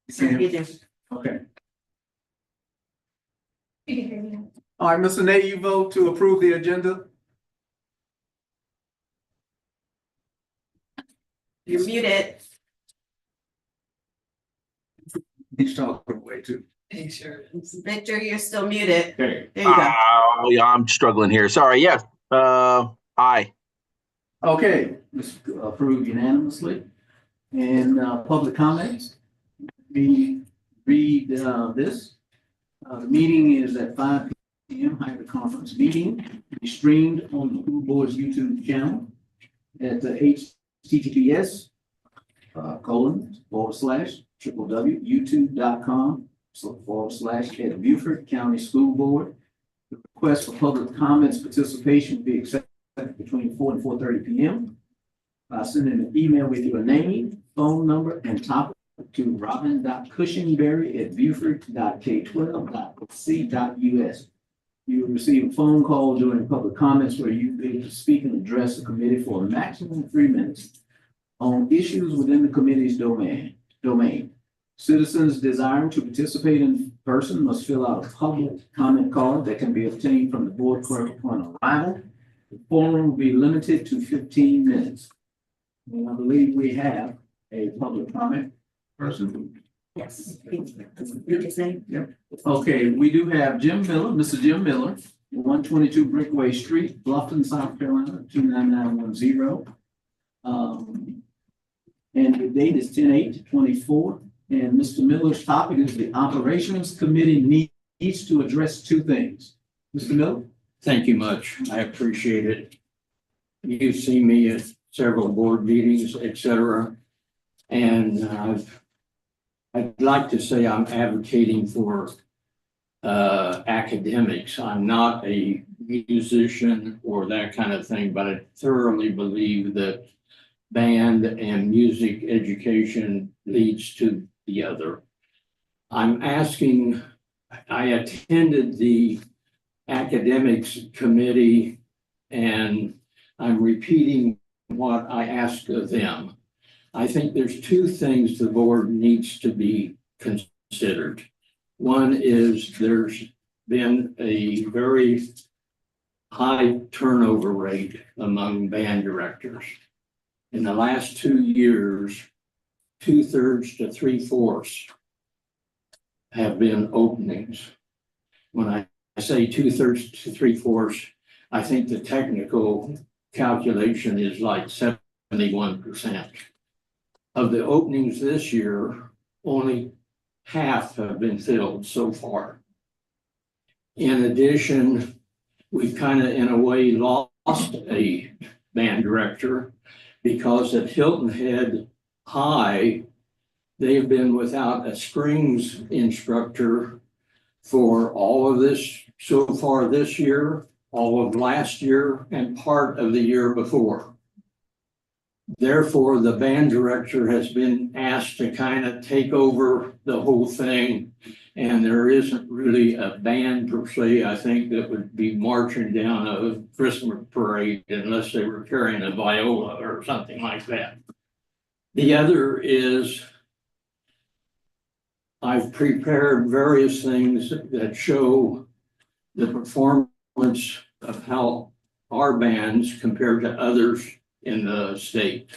You do. Okay. You can hear me. All right, Mr. Nay, you vote to approve the agenda? You're muted. He's talking way too. Victor, you're still muted. Okay. There you go. Yeah, I'm struggling here. Sorry. Yes. Aye. Okay, this approved unanimously. And public comments. We read this. The meeting is at 5 p.m. Hybrid conference meeting. Be streamed on the school board's YouTube channel at the https www.youtube.com/at Beaufort County School Board. The request for public comments participation will be accepted between 4 and 4:30 p.m. Send in an email with your name, phone number, and topic to robin.cushingberry@beaufort.k12.c.us. You will receive a phone call during public comments where you will be able to speak and address the committee for a maximum of 3 minutes on issues within the committee's domain. Citizens desiring to participate in person must fill out a public comment card that can be obtained from the board clerk upon arrival. The forum will be limited to 15 minutes. And I believe we have a public comment person. Yes. You can say. Okay, we do have Jim Miller, Mr. Jim Miller, 122 Brickway Street, Bluffton, South Carolina, 29910. And the date is 10/8/24. And Mr. Miller's topic is the Operations Committee needs to address 2 things. Mr. Miller? Thank you much. I appreciate it. You've seen me at several board meetings, et cetera. And I'd like to say I'm advocating for academics. I'm not a musician or that kind of thing, but I thoroughly believe that band and music education leads to the other. I'm asking, I attended the academics committee and I'm repeating what I asked of them. I think there's 2 things the board needs to be considered. One is there's been a very high turnover rate among band directors. In the last 2 years, 2/3 to 3/4 have been openings. When I say 2/3 to 3/4, I think the technical calculation is like 71%. Of the openings this year, only half have been filled so far. In addition, we've kind of in a way lost a band director because at Hilton Head High, they've been without a strings instructor for all of this so far this year, all of last year, and part of the year before. Therefore, the band director has been asked to kind of take over the whole thing. And there isn't really a band per se, I think, that would be marching down a Christmas parade unless they were carrying a viola or something like that. The other is I've prepared various things that show the performance of how our bands compare to others in the state.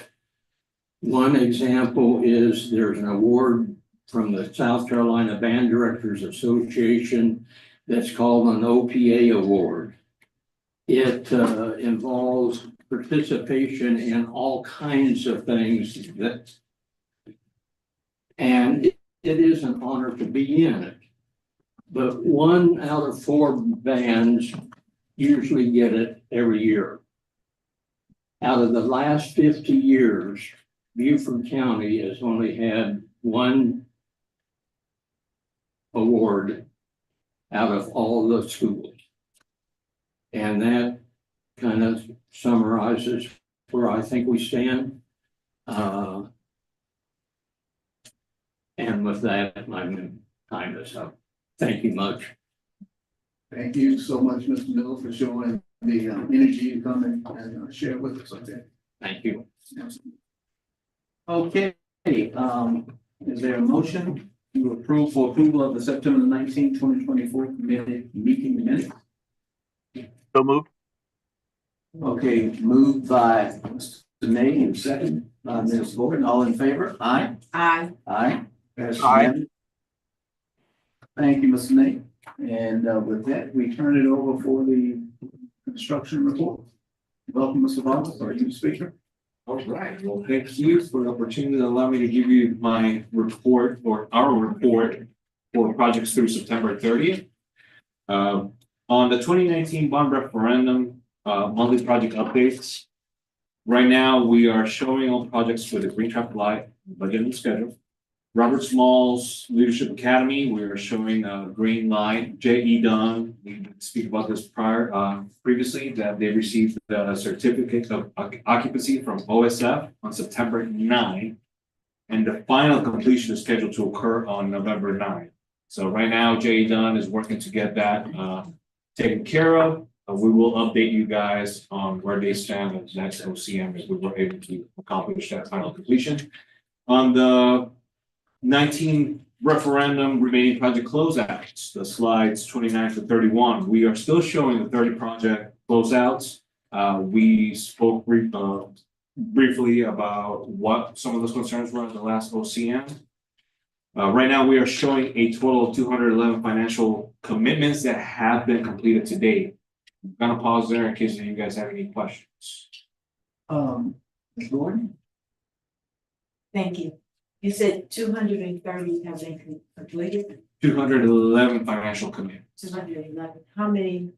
One example is there's an award from the South Carolina Band Directors Association that's called an OPA award. It involves participation in all kinds of things and it is an honor to be in it. But 1 out of 4 bands usually get it every year. Out of the last 50 years, Beaufort County has only had 1 award out of all the schools. And that kind of summarizes where I think we stand. And with that, my time is up. Thank you much. Thank you so much, Mr. Miller, for showing the energy you come and share with us. Okay. Thank you. Okay, is there a motion To approve for approval of the September 19, 2024 committee meeting minutes. So moved. Okay, moved by Mr. Nay and second by Ms. Gordon. All in favor? Aye. Aye. Aye. Passes Aye. unanimous. Thank you, Mr. Nay. And with that, we turn it over for the construction report. Welcome, Mr. Barnes. Are you the speaker? All right, well, thank you for the opportunity to allow me to give you my report or our report for projects through September 30th. On the 2019 bond referendum, monthly project updates. Right now, we are showing all projects for the Green Traffic Light budget and schedule. Robert Small's Leadership Academy, we are showing a green light. J.E. Dunn, we did speak about this previously, that they received the certificate of occupancy from OSF on September 9. And the final completion is scheduled to occur on November 9. So right now, J.E. Dunn is working to get that taken care of. We will update you guys on where they stand with the next OCM if we were able to accomplish that final completion. On the 19 referendum remaining project closeouts, the slides 29 to 31. We are still showing the 30 project closeouts. We spoke briefly about what some of those concerns were at the last OCM. Right now, we are showing a total of 211 financial commitments that have been completed to date. I'm gonna pause there in case you guys have any questions. Ms. Gordon? Thank you. You said 230 have been completed, 211 financial commitments. 211. How many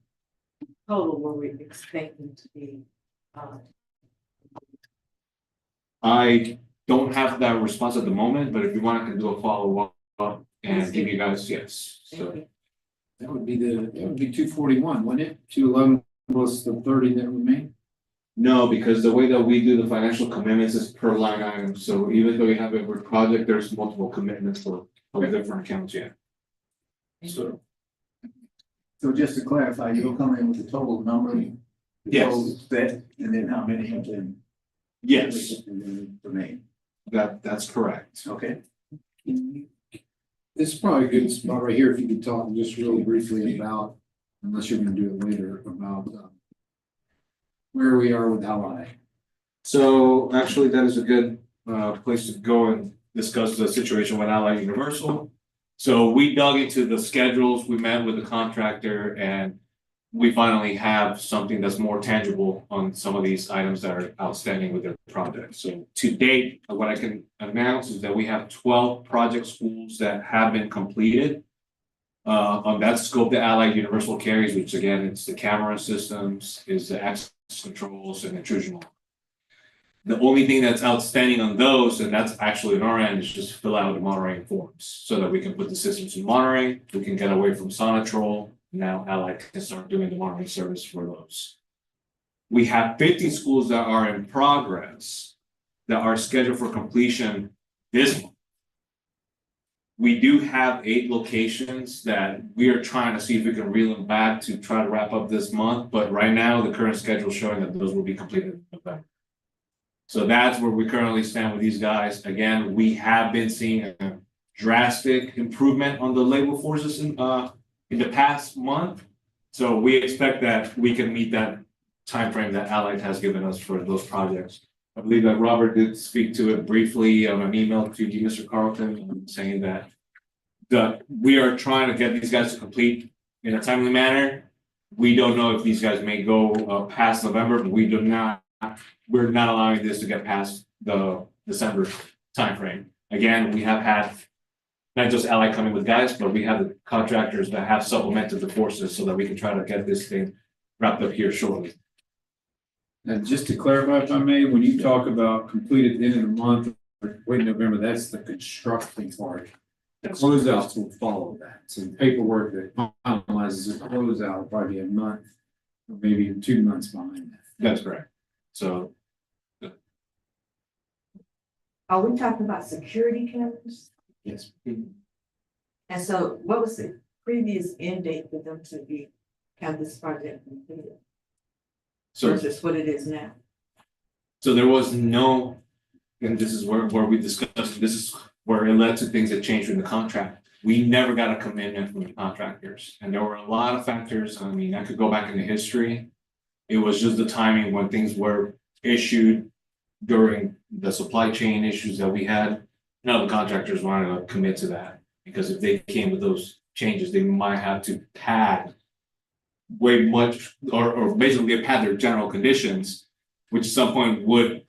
total were we expecting to be? I don't have that response at the moment, but if you want, I can do a follow-up and give you guys, yes. So Thank you. That would be 241, wouldn't it? 211 plus the 30 that remain? no, because the way that we do the financial commitments is per line item. So even though we have a project, there's multiple commitments for different accounts, yeah. So just to clarify, you'll come in with the total number? the Yes. total set, and then how many have been? Yes, And then remain, that's correct. okay? This is probably a good spot right here if you could talk just really briefly about, unless you're gonna do it later, about where we are with Ally. So actually, that is a good place to go and discuss the situation with Allied Universal. So we dug into the schedules, we met with the contractor, and we finally have something that's more tangible on some of these items that are outstanding with their project. So to date, what I can announce is that we have 12 project schools that have been completed. On that scope, the Allied Universal carries, which again, it's the camera systems, is the access controls and intrusion. The only thing that's outstanding on those, and that's actually on our end, is just fill out the monitoring forms so that we can put the systems in monitoring. We can get away from Sonatrol. Now Allied can start doing the monitoring service for those. We have 50 schools that are in progress that are scheduled for completion this month. We do have 8 locations that we are trying to see if we can reel them back to try to wrap up this month, but right now the current schedule is showing that those will be completed in November. So that's where we currently stand with these guys. Again, we have been seeing a drastic improvement on the labor forces in the past month. So we expect that we can meet that timeframe that Allied has given us for those projects. I believe that Robert did speak to it briefly on an email to you, Mr. Carlton, saying that we are trying to get these guys to complete in a timely manner. We don't know if these guys may go past November, but we're not allowing this to get past the December timeframe. Again, we have had not just Allied coming with guys, but we have the contractors that have supplemented the forces so that we can try to get this thing wrapped up here shortly. And just to clarify, if I may, when you talk about completed at the end of the month, wait, November, that's the construction part. The closeouts will follow that. So paperwork that finalizes the closeout will probably be a month, or maybe 2 months behind that. That's correct. So Are we talking about security cameras? yes. And so what was the previous end date for them to have this project completed So versus what it is now? there was no and this is where we discussed, this is where it led to things that changed in the contract. We never got a commitment from the contractors, and there were a lot of factors. I mean, I could go back into history. It was just the timing when things were issued during the supply chain issues that we had. None of the contractors wanted to commit to that, because if they came with those changes, they might have to pad way much, or basically pad their general conditions, which at some point would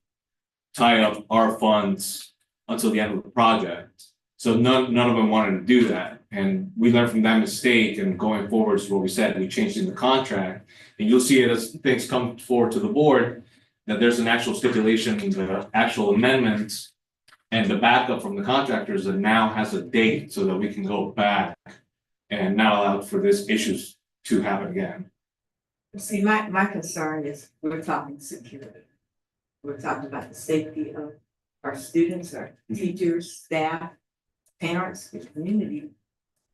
tie up our funds until the end of the project. So none of them wanted to do that, and we learned from that mistake, and going forward is what we said, we changed in the contract. And you'll see it as things come forward to the board, that there's an actual stipulation in the actual amendments and the backup from the contractors that now has a date so that we can go back and not allow for this issues to happen again. See, my concern is, we're talking security. We're talking about the safety of our students, our teachers, staff, parents, the community.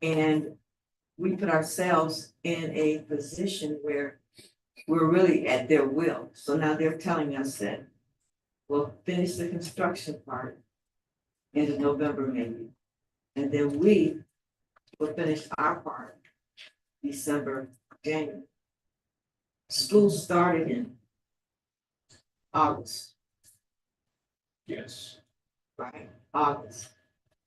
And we put ourselves in a position where we're really at their will. So now they're telling us that we'll finish the construction part in November maybe. And then we will finish our part December, January. School started in August, Yes. right? August.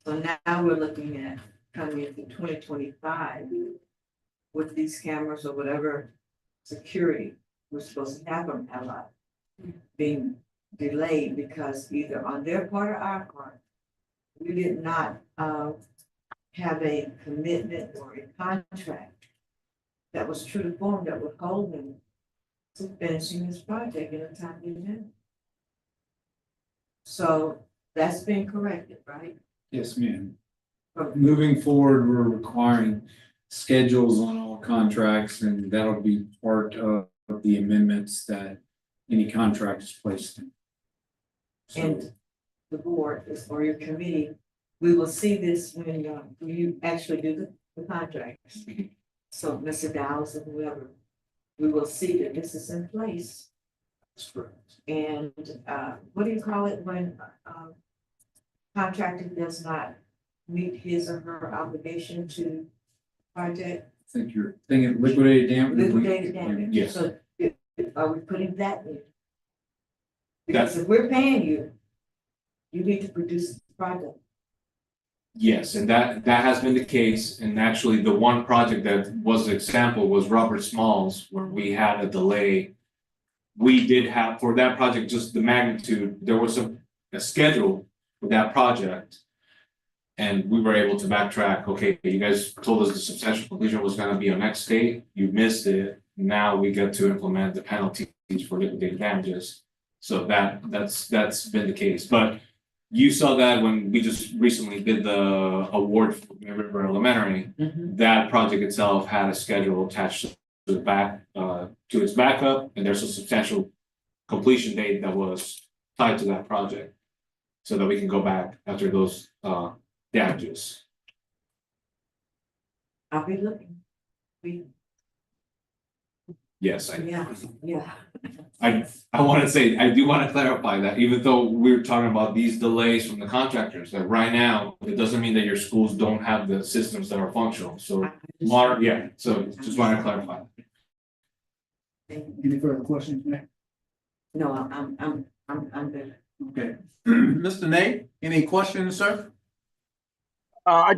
So now we're looking at coming into 2025 with these cameras or whatever security we're supposed to have on Ally being delayed because either on their part or our part, we did not have a commitment or a contract that was true to form that would hold them to finishing this project in a timely manner. So that's been corrected, right? Yes, ma'am. Moving forward, we're requiring schedules on all contracts, and that'll be part of the amendments that any contract is placed in. So, And the board is, or your committee, we will see this when you actually do the contracts. So Mr. Dowles and whoever, we will see that this is in place. that's correct. And what do you call it when contractor does not meet his or her obligation to project? I think you're thinking liquidated damages. Liquidated damage. Yes. So are we putting that in? Because if we're paying you, you need to produce the project. Yes, and that has been the case, and actually the one project that was an example was Robert Smalls, where we had a delay. We did have, for that project, just the magnitude, there was a schedule for that project. And we were able to backtrack, okay, you guys told us the substantial completion was gonna be on X date, you missed it, now we get to implement the penalties for liquidated damages. So that's been the case, but you saw that when we just recently did the award for River Elementary. That project itself had a schedule attached to the back, to its backup, and there's a substantial completion date that was tied to that project. So that we can go back after those damages. I'll be looking. Yes, Yeah. I want to say, I do want to clarify that even though we're talking about these delays from the contractors, that right now, it doesn't mean that your schools don't have the systems that are functional, so so just want to clarify. Any further questions, Matt? No, I'm good. Okay. Mr. Nate, any questions, sir? I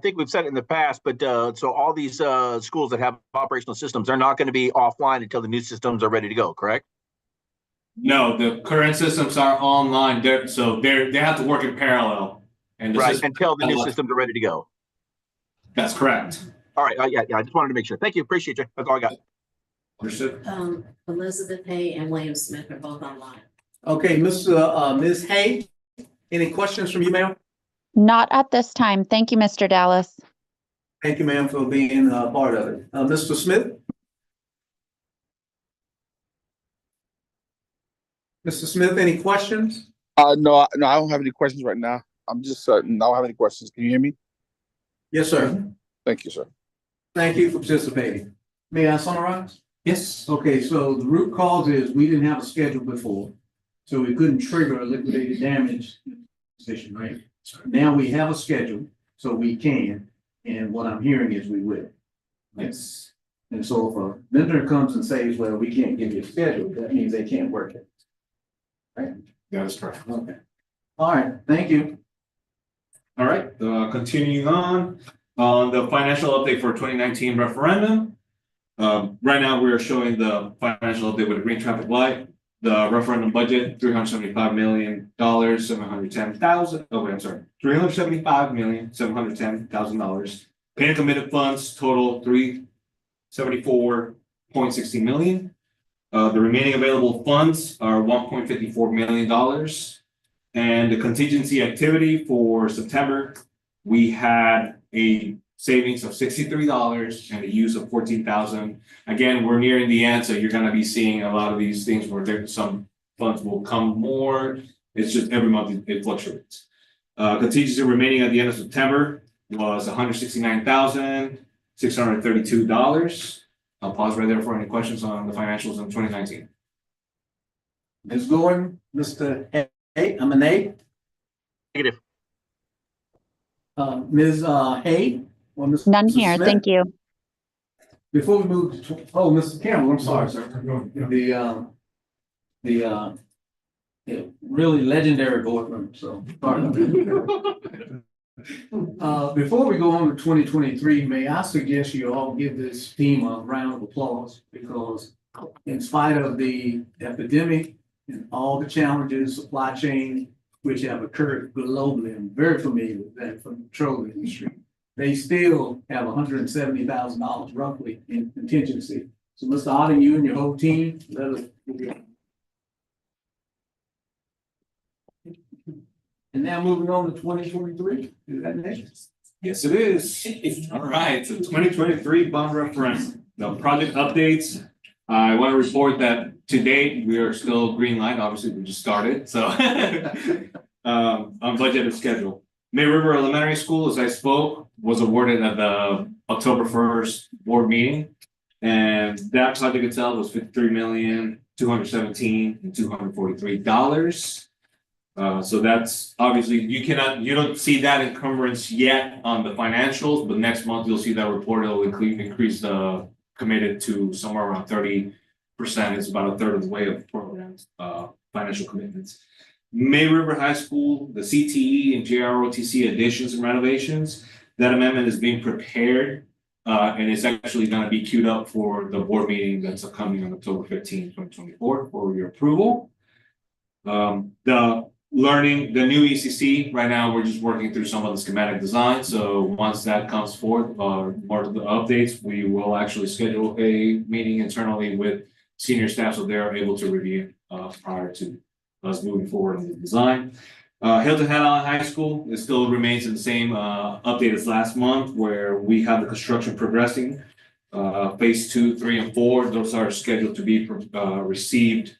think we've said it in the past, but so all these schools that have operational systems are not going to be offline until the new systems are ready to go, correct? No, the current systems are online, they have to work in parallel. And the Right, system- until the new systems are ready to go. That's correct. All right, yeah, I just wanted to make sure. Thank you, appreciate you. That's all I got. Understood. Elizabeth Hay and William Smith are both online. Okay, Ms. Hay, any questions from you, ma'am? Not at this time. Thank you, Mr. Dallas. Thank you, ma'am, for being part of it. Mr. Smith? Mr. Smith, any questions? No, I don't have any questions right now. I'm just certain. I don't have any questions. Can you hear me? Yes, sir. Thank you, sir. Thank you for participating. May I summarize? Yes. Okay, so the root cause is we didn't have a schedule before. So we couldn't trigger a liquidated damage position, right? Now we have a schedule, so we can, and what I'm hearing is we will. Yes. And so if a vendor comes and says, well, we can't give you a schedule, that means they can't work it. Right? That is correct. Okay. All right, thank you. All right, continuing on the financial update for 2019 referendum. Right now, we are showing the financial update with a green traffic light. The referendum budget, $375,710,000. Oh, wait, I'm sorry, $375,710,000. Paid and committed funds total $374.60 million. The remaining available funds are $1.54 million. And the contingency activity for September, we had a savings of $63 and a use of $14,000. Again, we're nearing the end, so you're gonna be seeing a lot of these things where there's some funds will come more. It's just every month it fluctuates. Contingency remaining at the end of September was $169,632. I'll pause right there for any questions on the financials in 2019. Ms. Gordon, Mr. Hay, I'm an A. Negative. Ms. Hay? Or Ms. None Mrs. here, Smith? thank you. Before we move to, Mr. Campbell, I'm sorry, sir. The really legendary boardroom, so. Before we go on to 2023, may I suggest you all give this team a round of applause, because in spite of the epidemic and all the challenges, supply chain, which have occurred globally, I'm very familiar with that from the petroleum industry. They still have $170,000 roughly in contingency. So Mr. Otten, you and your whole team, let us. And now moving on to 2023, is that next? Yes, it is. All right, so 2023 bond referendum. The project updates. I want to report that to date, we are still green light. Obviously, we just started, so on budget and schedule. May River Elementary School, as I spoke, was awarded at the October 1st board meeting. And that project itself was $53,217,243. So that's obviously, you don't see that encumbrance yet on the financials, but next month you'll see that report. It'll increase the committed to somewhere around 30%. It's about a third of the way of the program's financial commitments. May River High School, the CTE and JROTC additions and renovations, that amendment is being prepared. And it's actually going to be queued up for the board meeting that's coming on October 15, 2024 for your approval. The new ECC, right now, we're just working through some of the schematic design. So once that comes forth, more of the updates, we will actually schedule a meeting internally with senior staff so they're able to review prior to us moving forward in the design. Hilton Head Island High School, it still remains in the same update as last month, where we have the construction progressing. Phase 2, 3, and 4, those are scheduled to be received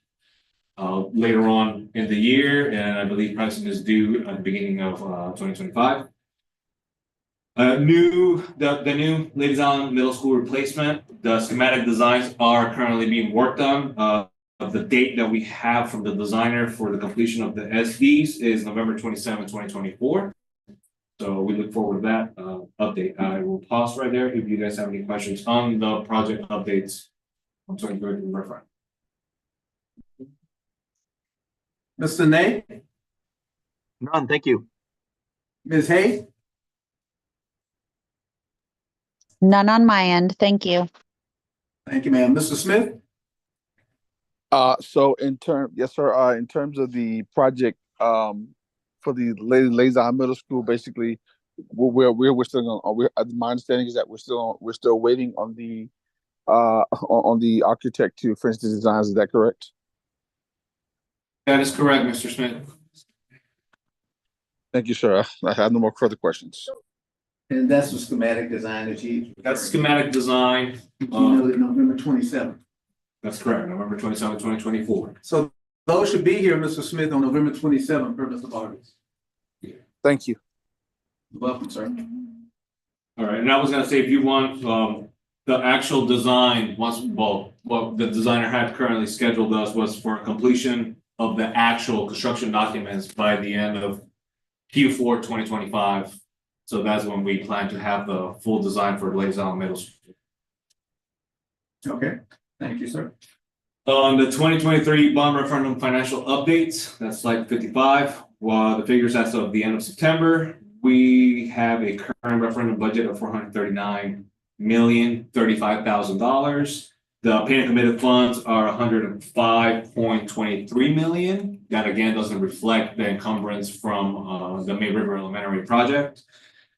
later on in the year, and I believe pricing is due at the beginning of 2025. The new Ladies Island Middle School replacement, the schematic designs are currently being worked on. The date that we have from the designer for the completion of the SDs is November 27, 2024. So we look forward to that update. I will pause right there if you guys have any questions on the project updates. I'm sorry, go ahead and refer. Mr. Nay, None, thank you. Ms. Hay, None on my end, thank you. thank you, ma'am. Mr. Smith? So in yes, sir, in terms of the project, for the Ladies Island Middle School, basically, we're still on, my understanding is that we're still waiting on the architect to finish the designs. Is that correct? That is correct, Mr. Smith. Thank you, sir. I have no more further questions. And that's the schematic design that you. That's schematic design. November 27th. That's correct, November 27, 2024. So those should be here, Mr. Smith, on November 27th, per Mr. Vargas. Thank you. You're welcome, sir. All right, and I was gonna say, if you want, the actual design, what the designer had currently scheduled us was for completion of the actual construction documents by the end of Q4 2025. So that's when we plan to have the full design for Ladies Island Middle School. Okay, thank you, sir. On the 2023 bond referendum financial updates, that's slide 55. While the figures as of the end of September, we have a current referendum budget of $439,035,000. The paid and committed funds are $105.23 million. That again doesn't reflect the encumbrance from the May River Elementary project.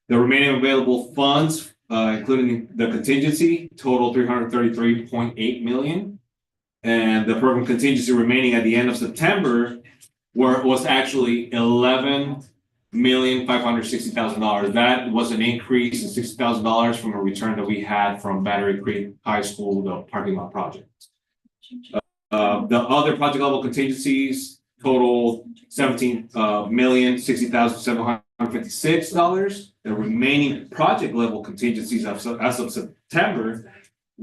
The remaining available funds, including the contingency, total $333.8 million. And the program contingency remaining at the end of September was actually $11,560,000. That was an increase of $60,000 from a return that we had from Battery Creek High School, the parking lot project. The other project level contingencies total $17,060,756. The remaining project level contingencies as of September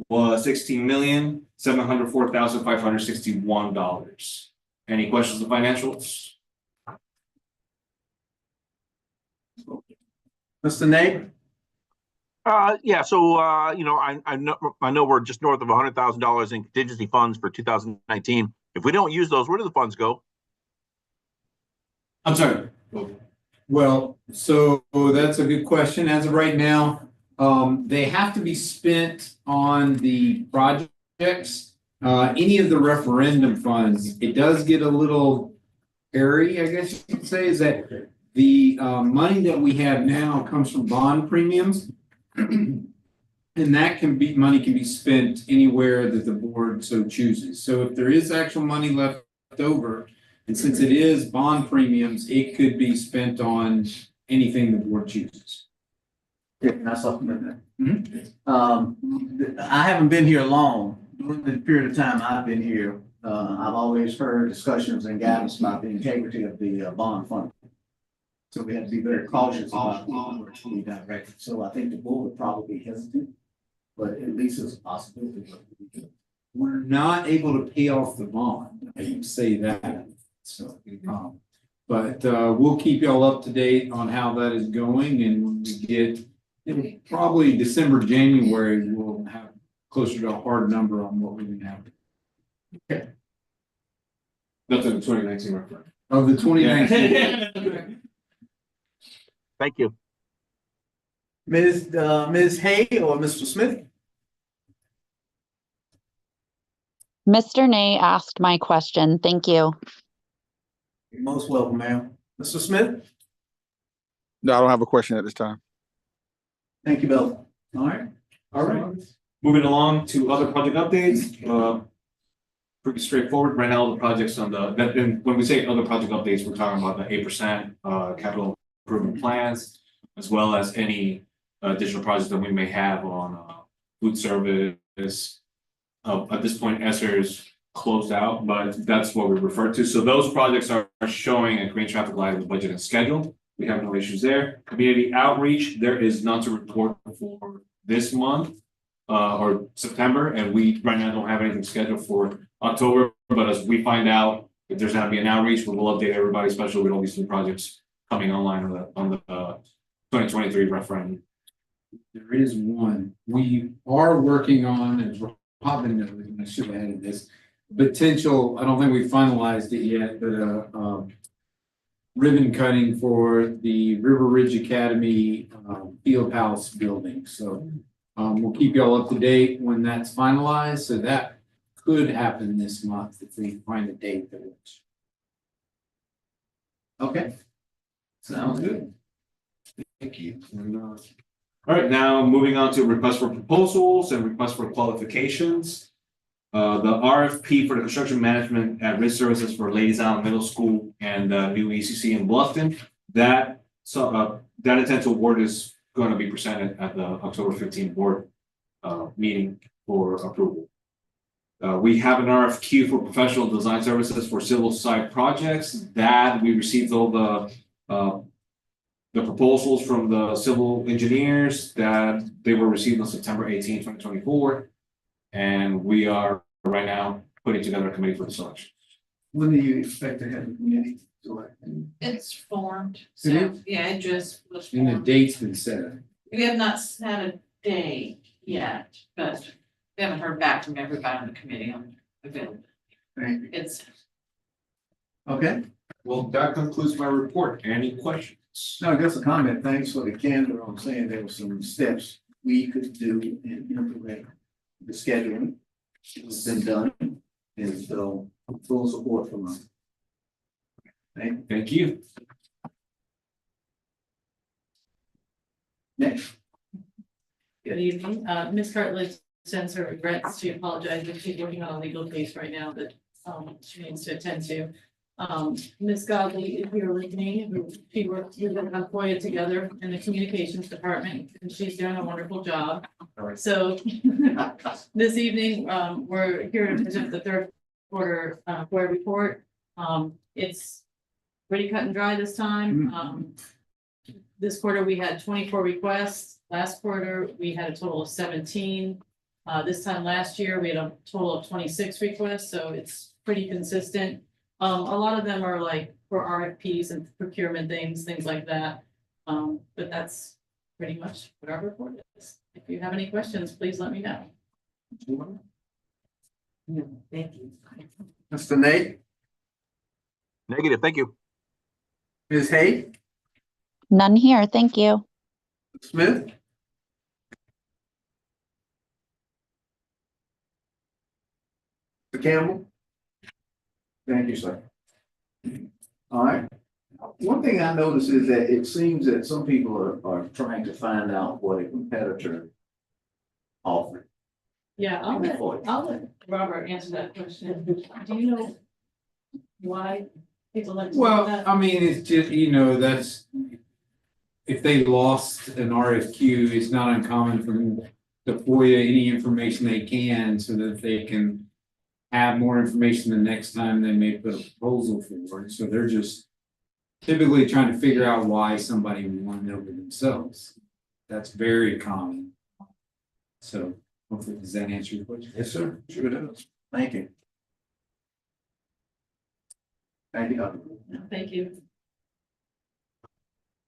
was $16,704,561. Any questions on financials? Mr. Nate? Yeah, so, I know we're just north of $100,000 in contingency funds for 2019. If we don't use those, where do the funds go? I'm sorry. Well, so that's a good question. As of right now, they have to be spent on the projects. Any of the referendum funds, it does get a little hairy, I guess you could say, is that the money that we have now comes from bond premiums. And that money can be spent anywhere that the board so chooses. So if there is actual money left over, and since it is bond premiums, it could be spent on anything the board chooses. Yeah, can I supplement that? I haven't been here long. During the period of time I've been here, I've always heard discussions and guidance about the integrity of the bond fund. So we have to be very cautious about where to be directed. So I think the board would probably be hesitant, but at least it's a possibility. We're not able to pay off the bond, I can say that. So, but we'll keep y'all up to date on how that is going, and when we get, probably December, January, we'll have closer to a hard number on what we're gonna have. Okay. That's in the 2019 referendum. Of the 2019. Thank you. Ms. Hay or Mr. Smith? Mr. Nay asked my question. Thank you. You're most welcome, ma'am. Mr. Smith? No, I don't have a question at this time. Thank you, Bill. All right. All right. Moving along to other project updates, pretty straightforward. Right now, the projects on and when we say other project updates, we're talking about the 8% capital improvement plans, as well as any additional projects that we may have on food service. At this point, ESSER is closed out, but that's what we refer to. So those projects are showing a green traffic light in the budget and schedule. We have no issues there. Community outreach, there is none to report for this month or September, and we right now don't have anything scheduled for October. But as we find out if there's going to be an outreach, we will update everybody, especially with all these new projects coming online on the 2023 referendum. There is one. We are working on, and Robin knows, and I should have added this, potential, I don't think we finalized it yet, but ribbon cutting for the River Ridge Academy field house building. So we'll keep y'all up to date when that's finalized. So that could happen this month if we find a date that works. Okay. Sounds good. Thank you. All right, now moving on to requests for proposals and requests for qualifications. The RFP for the construction management at risk services for Ladies Island Middle School and the new ECC in Bluffton. That intent to award is going to be presented at the October 15th board meeting for approval. We have an RFQ for professional design services for civil site projects that we received all the proposals from the civil engineers that they were received on September 18, 2024. And we are right now putting together a committee for the selection. When do you expect to have the committee selected? It's formed, It so, is? yeah, it just was And the formed. date's been set. We have not set a date yet, but we haven't heard back from everybody on the committee on availability. Thank you. It's, Okay, Well, that concludes my report. Any questions? no, just a comment. Thanks for the candor on saying there were some steps we could do and implement the scheduling. It's been done, and so full support from us. Thank you. Thank you. Next. Good evening. Ms. Cartlidge sends her regrets. She apologizes. She's working on a legal case right now that she needs to attend to. Ms. Godley is here with me, who she worked with Foya together in the communications department, and she's doing a wonderful job. So this evening, we're here to present the third quarter Foya report. It's pretty cut and dry this time. This quarter, we had 24 requests. Last quarter, we had a total of 17. This time last year, we had a total of 26 requests, so it's pretty consistent. A lot of them are like for RFPs and procurement things like that. But that's pretty much what our report is. If you have any questions, please let me know. Yeah, thank you. Mr. Nate, Negative, thank you. Ms. Hay, None here, thank you. Smith. Mr. Campbell. Thank you, sir. All right. One thing I noticed is that it seems that some people are trying to find out what a competitor offered. Yeah, I'll let Robert answer that question. Do you know why people like to do Well, that? I mean, it's just, that's. If they lost an RFQ, it's not uncommon for them to FOIA any information they can so that they can have more information the next time they may put a proposal forward. So they're just typically trying to figure out why somebody won over themselves. That's very common. So hopefully, does that answer your question? Yes, sir. Sure does. Thank you. Thank you. Thank you.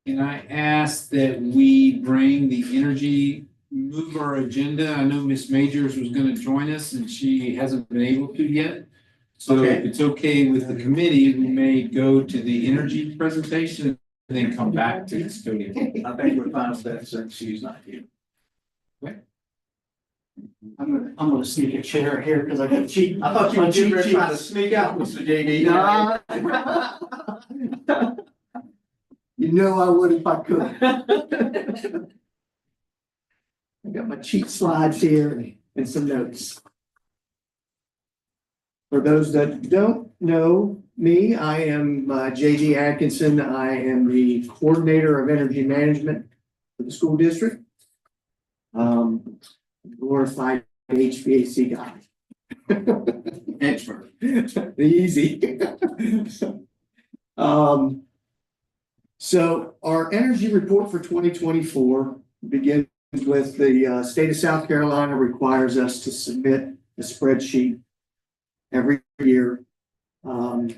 Can I ask that we bring the energy, move our agenda? I know Miss Majors was gonna join us and she hasn't been able to yet. So if Okay. it's okay with the committee, we may go to the energy presentation and then come back to custodial. I think we're fine with that since she's not here. I'm gonna sneak a chair here because I got cheat. I thought you were getting ready to try to sneak out, Mr. JD. You know I would if I could. I got my cheat slides here and some notes. For those that don't know me, I am JD Atkinson. I am the coordinator of energy management for the school district. Glorified HVAC guy. Expert. Easy. So our energy report for 2024 begins with the state of South Carolina requires us to submit a spreadsheet every year. That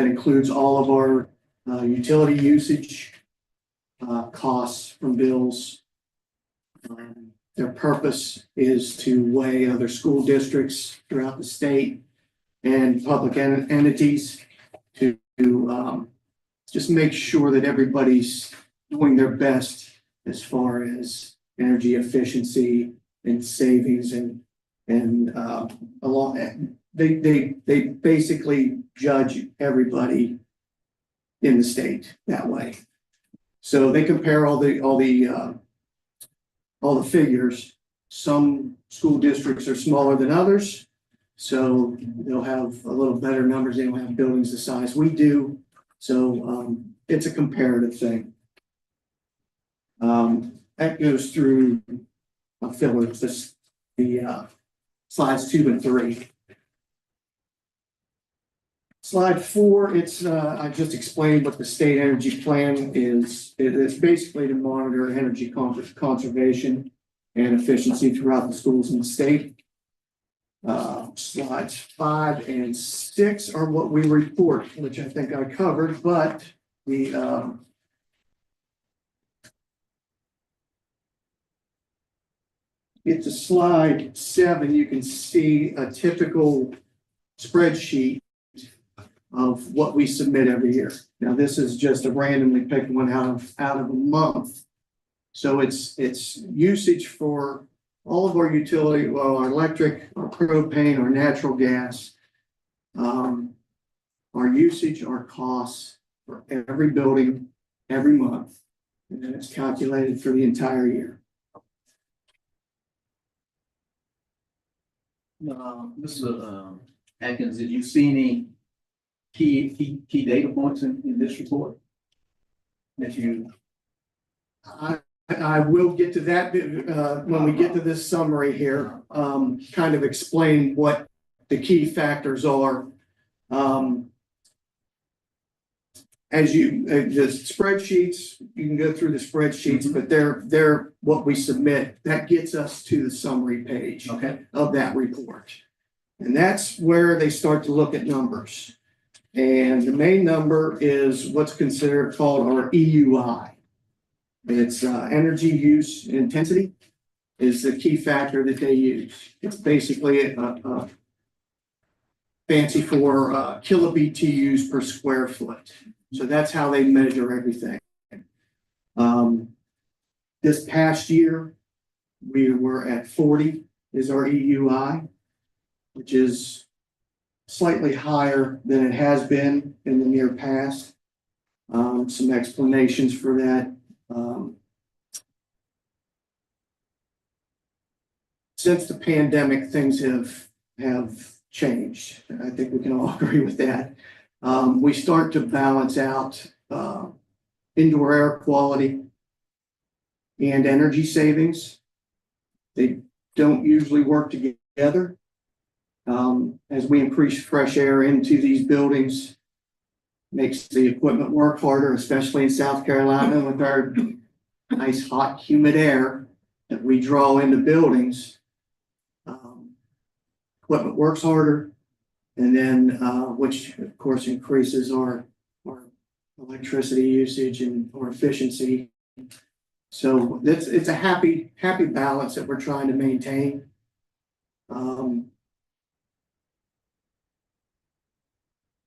includes all of our utility usage, costs from bills. Their purpose is to weigh other school districts throughout the state and public entities to just make sure that everybody's doing their best as far as energy efficiency and savings and along. They basically judge everybody in the state that way. So they compare all the figures. Some school districts are smaller than others, so they'll have a little better numbers. They don't have buildings the size we do. So it's a comparative thing. That goes through fillers, the slides 2 and 3. Slide 4, it's I just explained what the state energy plan is. It is basically to monitor energy conservation and efficiency throughout the schools in the state. slides 5 and 6 are what we report, which I think I covered, but the, get to slide 7, you can see a typical spreadsheet of what we submit every year. Now, this is just a randomly picked one out of a month. So it's usage for all of our utility, well, our electric, our propane, our natural gas, our usage, our costs for every building, every month. And then it's calculated for the entire year. Mr. Atkins, did you see any key data points in this report? That you, I will get to that when we get to this summary here, kind of explain what the key factors are. As you, the spreadsheets, you can go through the spreadsheets, but they're what we submit. That gets us to the summary page okay, of that report. And that's where they start to look at numbers. And the main number is what's considered called our EUI. It's energy use intensity is the key factor that they use. It's basically a fancy for kilobtu's per square foot. So that's how they measure everything. This past year, we were at 40 is our EUI, which is slightly higher than it has been in the near past. Some explanations for that. Since the pandemic, things have changed. I think we can all agree with that. We start to balance out indoor air quality and energy savings. They don't usually work together. As we increase fresh air into these buildings, makes the equipment work harder, especially in South Carolina with our nice, hot, humid air that we draw into buildings. Equipment works harder, and then which of course increases our electricity usage and our efficiency. So it's a happy balance that we're trying to maintain.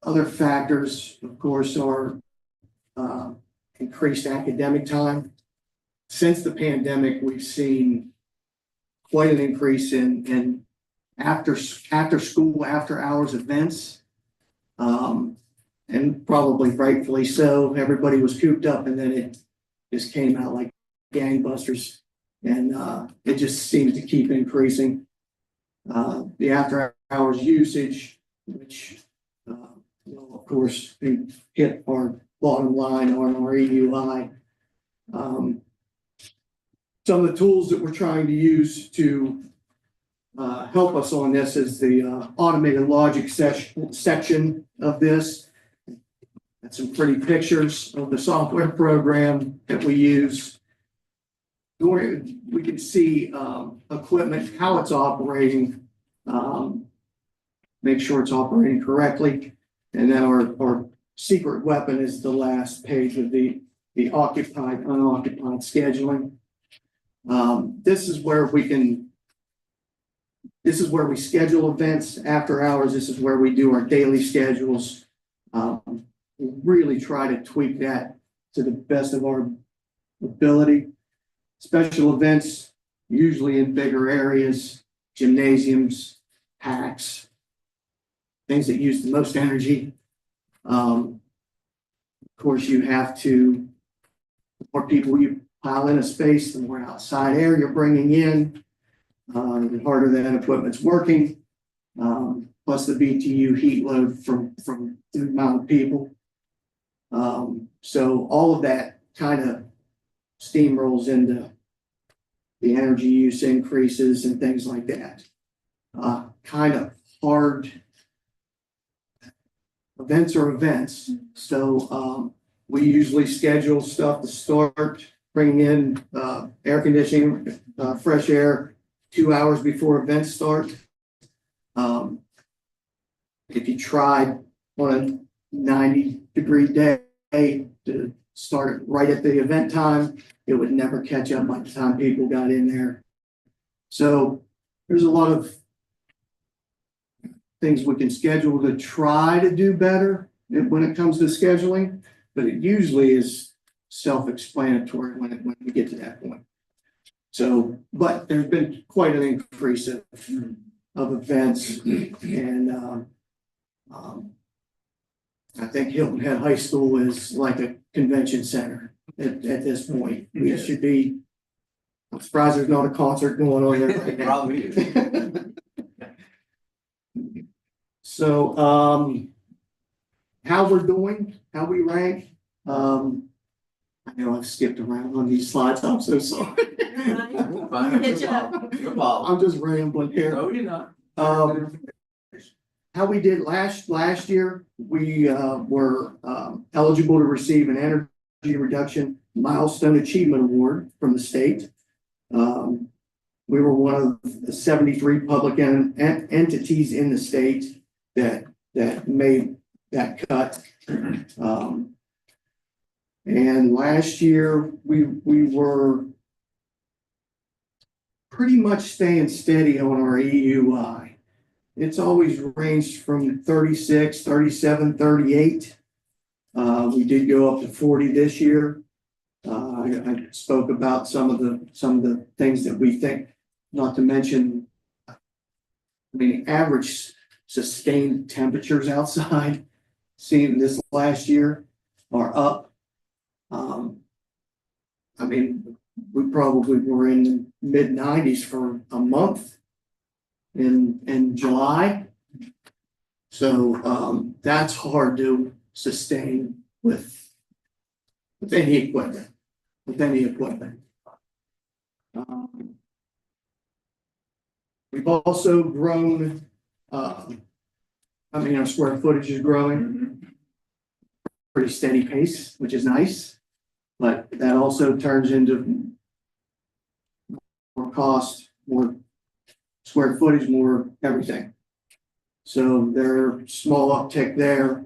Other factors, of course, are increased academic time. Since the pandemic, we've seen quite an increase in after school, after hours events. And probably rightfully so. Everybody was cooped up, and then it just came out like gangbusters, and it just seems to keep increasing. The after hours usage, which will of course hit our bottom line on our EUI. Some of the tools that we're trying to use to help us on this is the automated logic section of this. That's some pretty pictures of the software program that we use. We can see equipment, how it's operating, make sure it's operating correctly. And then our secret weapon is the last page of the occupied, unoccupied scheduling. This is where we schedule events after hours. This is where we do our daily schedules. We really try to tweak that to the best of our ability. Special events, usually in bigger areas, gymnasiums, hacks, things that use the most energy. Of course, you have to, the more people you pile in a space, the more outside air you're bringing in, the harder that equipment's working, plus the BTU heat load from the amount of people. So all of that kind of steamrolls into the energy use increases and things like that. Kind of hard. Events are events. So we usually schedule stuff to start bringing in air conditioning, fresh air 2 hours before events start. If you tried on a 90-degree day to start right at the event time, it would never catch up by the time people got in there. So there's a lot of things we can schedule to try to do better when it comes to scheduling, but it usually is self-explanatory when we get to that point. So, but there's been quite an increase of events, and I think Hilton Head High School is like a convention center at this point. We should be, I'm surprised there's not a concert going on there right now. Probably is. So, how we're doing, how we rank, I know I've skipped around on these slides, I'm so sorry. Good job. Your fault. I'm just rambling here. No, you're not. How we did last year, we were eligible to receive an energy reduction milestone achievement award from the state. We were one of the 73 public entities in the state that made that cut. And last year, we were pretty much staying steady on our EUI. It's always ranged from 36, 37, 38. We did go up to 40 this year. I spoke about some of the things that we think, not to mention, I mean, average sustained temperatures outside seen this last year are up. I mean, we probably were in the mid-90s for a month in July. So that's hard to sustain with any equipment. We've also grown, our square footage is growing pretty steady pace, which is nice, but that also turns into more cost, more square footage, more everything. So there's small uptick there.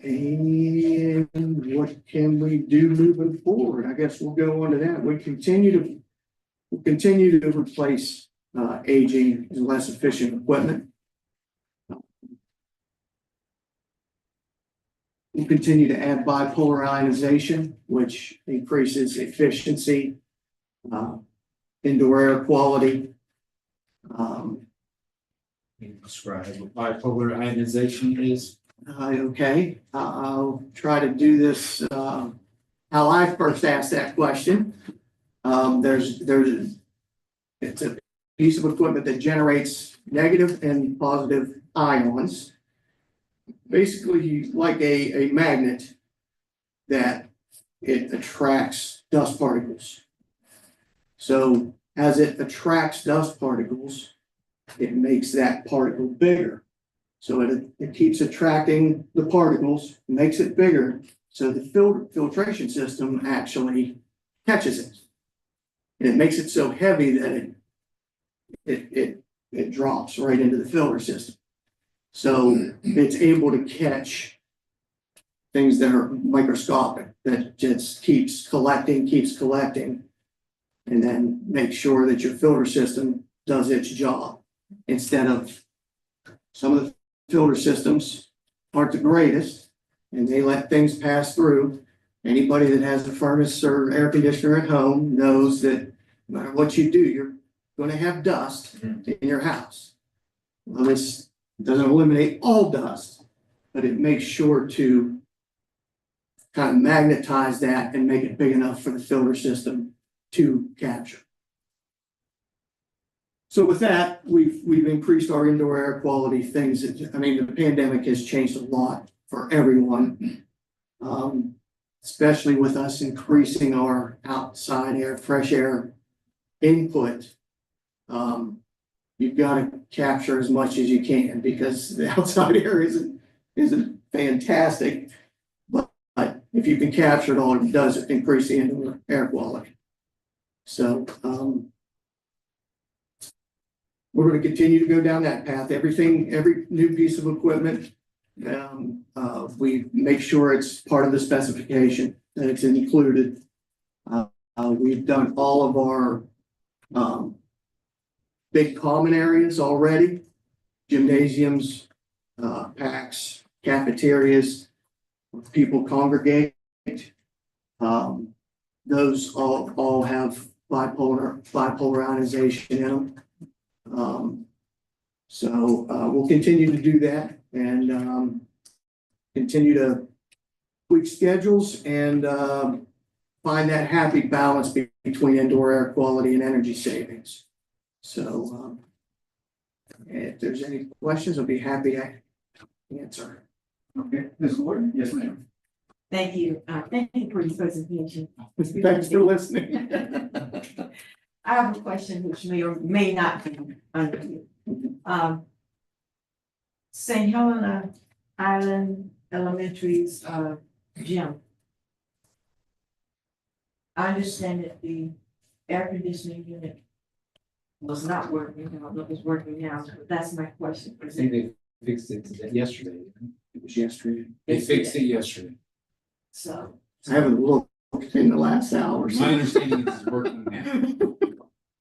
And what can we do moving forward? I guess we'll go on to that. We'll continue to replace aging and less efficient equipment. We'll continue to add bipolar ionization, which increases efficiency, indoor air quality. Describe what bipolar ionization is. Okay, I'll try to do this how I first asked that question. It's a piece of equipment that generates negative and positive ions. Basically like a magnet that it attracts dust particles. So as it attracts dust particles, it makes that particle bigger. So it keeps attracting the particles, makes it bigger. So the filtration system actually catches it. And it makes it so heavy that it drops right into the filter system. So it's able to catch things that are microscopic, that just keeps collecting, and then make sure that your filter system does its job. Instead of some of the filter systems aren't the greatest, and they let things pass through. Anybody that has a furnace or air conditioner at home knows that no matter what you do, you're going to have dust in your house. Well, this doesn't eliminate all dust, but it makes sure to kind of magnetize that and make it big enough for the filter system to capture. So with that, we've increased our indoor air quality things. The pandemic has changed a lot for everyone, especially with us increasing our outside air, fresh air input. You've got to capture as much as you can because the outside air isn't fantastic. But if you can capture it, all it does is increase the indoor air quality. So we're gonna continue to go down that path. Every new piece of equipment, we make sure it's part of the specification, that it's included. We've done all of our, big common areas already, gymnasiums, packs, cafeterias, where people congregate. Those all have bipolar ionization in them. So we'll continue to do that and continue to tweak schedules and find that happy balance between indoor air quality and energy savings. So if there's any questions, I'll be happy to answer. Okay, Ms. Gordon? Yes, ma'am. Thank you. Thank you for your presentation. Thanks for listening. I have a question which may or may not be under you. St. Helena Island Elementary's gym. I understand that the air conditioning unit was not working. I don't know if it's working now, but that's my question. I think they fixed it yesterday. It was yesterday. They fixed it yesterday. So. I haven't looked in the last hour. My understanding is it's working now.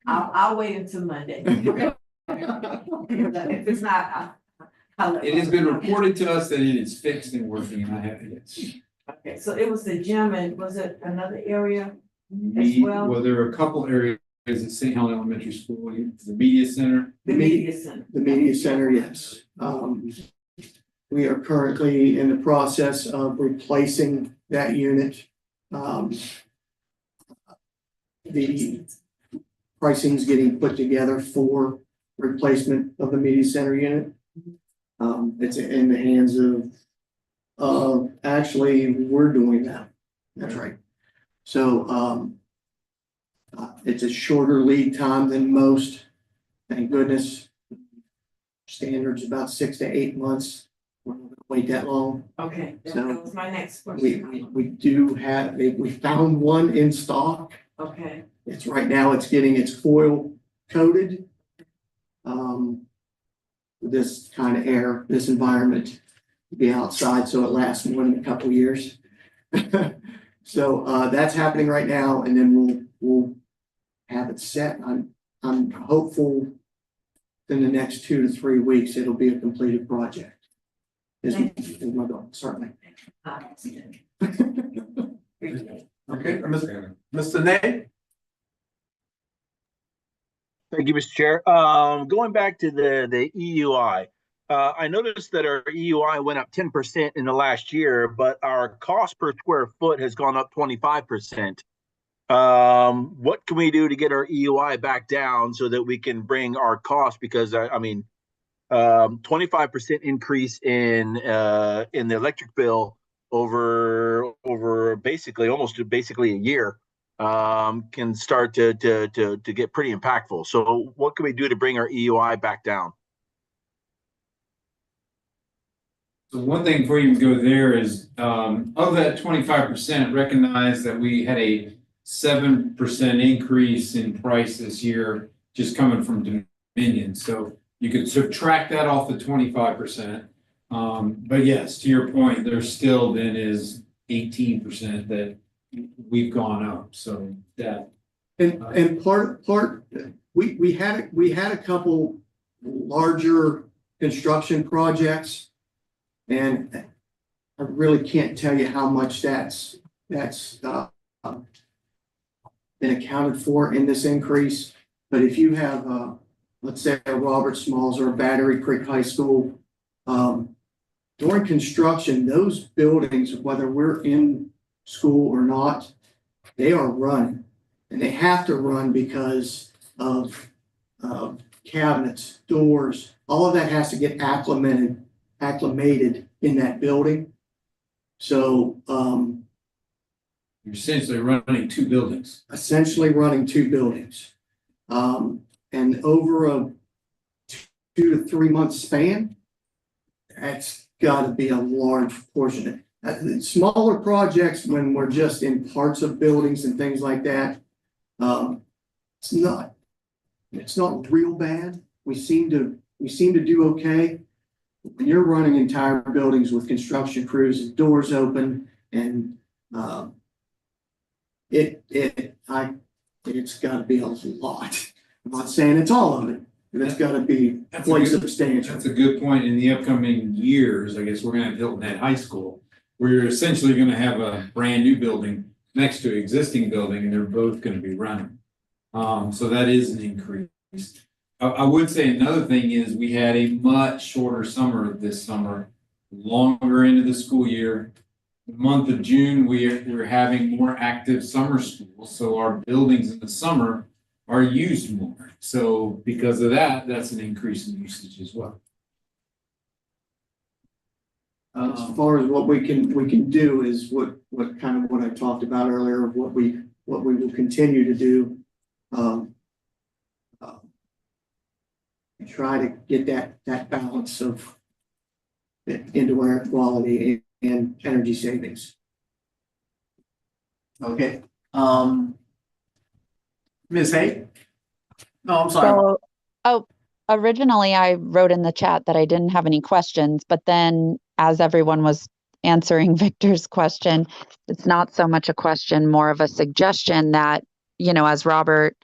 I'll wait until Monday. If it's not, I'll let. It has been reported to us that it is fixed and working, and I have it. Okay, so it was the gym, and was it another area as well? Well, there are a couple areas at St. Helena Elementary School, the media center. The media center. The media center, yes. We are currently in the process of replacing that unit. The pricing's getting put together for replacement of the media center unit. It's in the hands of, actually, we're doing that. That's right. So, it's a shorter lead time than most. Thank goodness. Standards about 6 to 8 months. We're not gonna wait that long. Okay, that So, was my next question. We do have, we found one in stock. Okay, It's right now, it's getting its foil coated. This kind of air, this environment, to be outside, so it lasts more than a couple of years. So that's happening right now, and then we'll have it set. I'm hopeful in the next 2 to 3 weeks, it'll be a completed project. Is my goal, certainly. appreciate it. Okay, Mr. Nay? Thank you, Mr. Chair. Going back to the EUI, I noticed that our EUI went up 10% in the last year, but our cost per square foot has gone up 25%. What can we do to get our EUI back down so that we can bring our cost? Because 25% increase in the electric bill over basically almost a year can start to get pretty impactful. So what can we do to bring our EUI back down? So one thing before you go there is, of that 25%, recognize that we had a 7% increase in price this year, just coming from Dominion. So you could subtract that off the 25%. But yes, to your point, there still then is 18% that we've gone up. So that. And part, we had a couple larger construction projects. And I really can't tell you how much that's been accounted for in this increase. But if you have, let's say a Robert Smalls or a Battery Creek High School, during construction, those buildings, whether we're in school or not, they are running. And they have to run because of cabinets, doors, all of that has to get acclimated in that building. So You're essentially running two buildings. And over a 2 to 3 month span, that's got to be a large portion. Smaller projects, when we're just in parts of buildings and things like that, it's not real bad. we seem to do okay. When you're running entire buildings with construction crews and doors open and, it's gotta be a lot. I'm not saying it's all of it, but it's gotta be That's a quite good- substantial. That's a good point. In the upcoming years, I guess we're gonna have Hilton Head High School. Where you're essentially gonna have a brand new building next to an existing building and they're both gonna be running. So that is an increase. I would say another thing is we had a much shorter summer this summer, longer into the school year. The month of June, we're having more active summer schools, so our buildings in the summer are used more. So because of that, that's an increase in usage as well. As far as what we can do is what I talked about earlier, what we will continue to do. Try to get that balance of into air quality and energy savings. Okay, Ms. Hay? No, I'm sorry. So, originally I wrote in the chat that I didn't have any questions, but then as everyone was answering Victor's question, it's not so much a question, more of a suggestion that, as Robert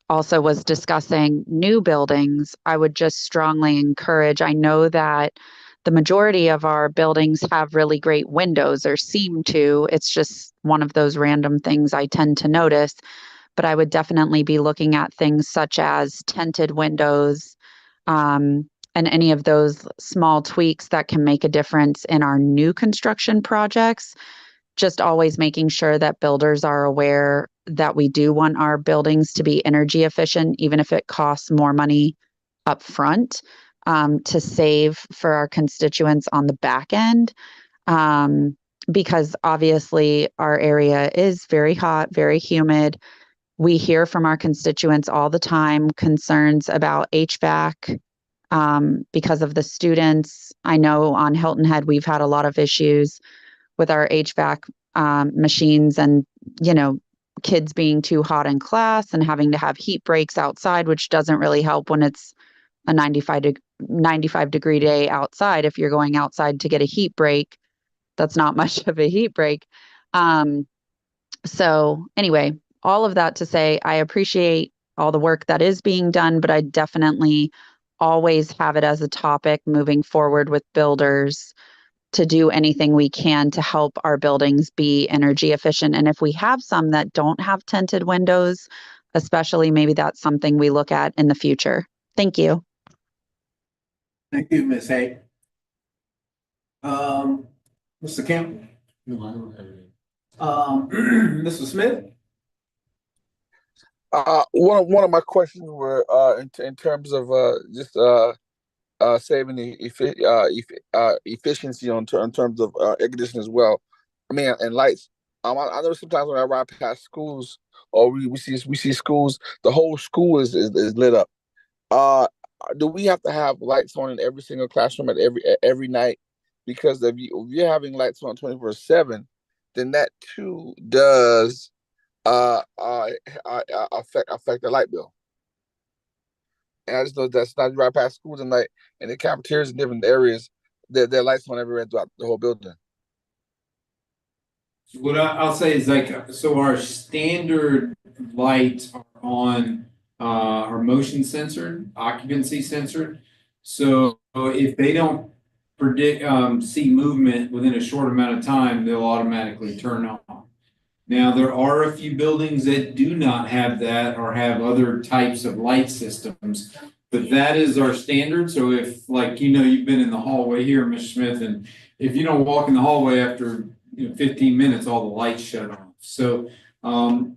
also was discussing new buildings, I would just strongly encourage, I know that the majority of our buildings have really great windows or seem to. It's just one of those random things I tend to notice. But I would definitely be looking at things such as tinted windows, and any of those small tweaks that can make a difference in our new construction projects. Just always making sure that builders are aware that we do want our buildings to be energy efficient, even if it costs more money up front, to save for our constituents on the back end. Because obviously our area is very hot, very humid. We hear from our constituents all the time concerns about HVAC because of the students. I know on Hilton Head, we've had a lot of issues with our HVAC machines and, kids being too hot in class and having to have heat breaks outside, which doesn't really help when it's a 95 degree day outside. If you're going outside to get a heat break, that's not much of a heat break. So anyway, all of that to say, I appreciate all the work that is being done, but I definitely always have it as a topic moving forward with builders to do anything we can to help our buildings be energy efficient. And if we have some that don't have tinted windows, especially, maybe that's something we look at in the future. Thank you. Thank you, Ms. Hay. Mr. Campbell? No, I don't have any. Mr. Smith? One of my questions were in terms of just saving the efficiency in terms of air conditioning as well. I mean, and lights. I know sometimes when I ride past schools or we see schools, the whole school is lit up. Do we have to have lights on in every single classroom at every night? Because if you're having lights on 24/7, then that too does affect the light bill. And I just know that's not right past schools and like in the cafeterias in different areas, there are lights on everywhere throughout the whole building. What I'll say is so our standard lights are on are motion censored, occupancy censored. So if they don't see movement within a short amount of time, they'll automatically turn on. Now, there are a few buildings that do not have that or have other types of light systems, but that is our standard. So if you've been in the hallway here, Mr. Smith, and if you don't walk in the hallway after 15 minutes, all the lights shut off. So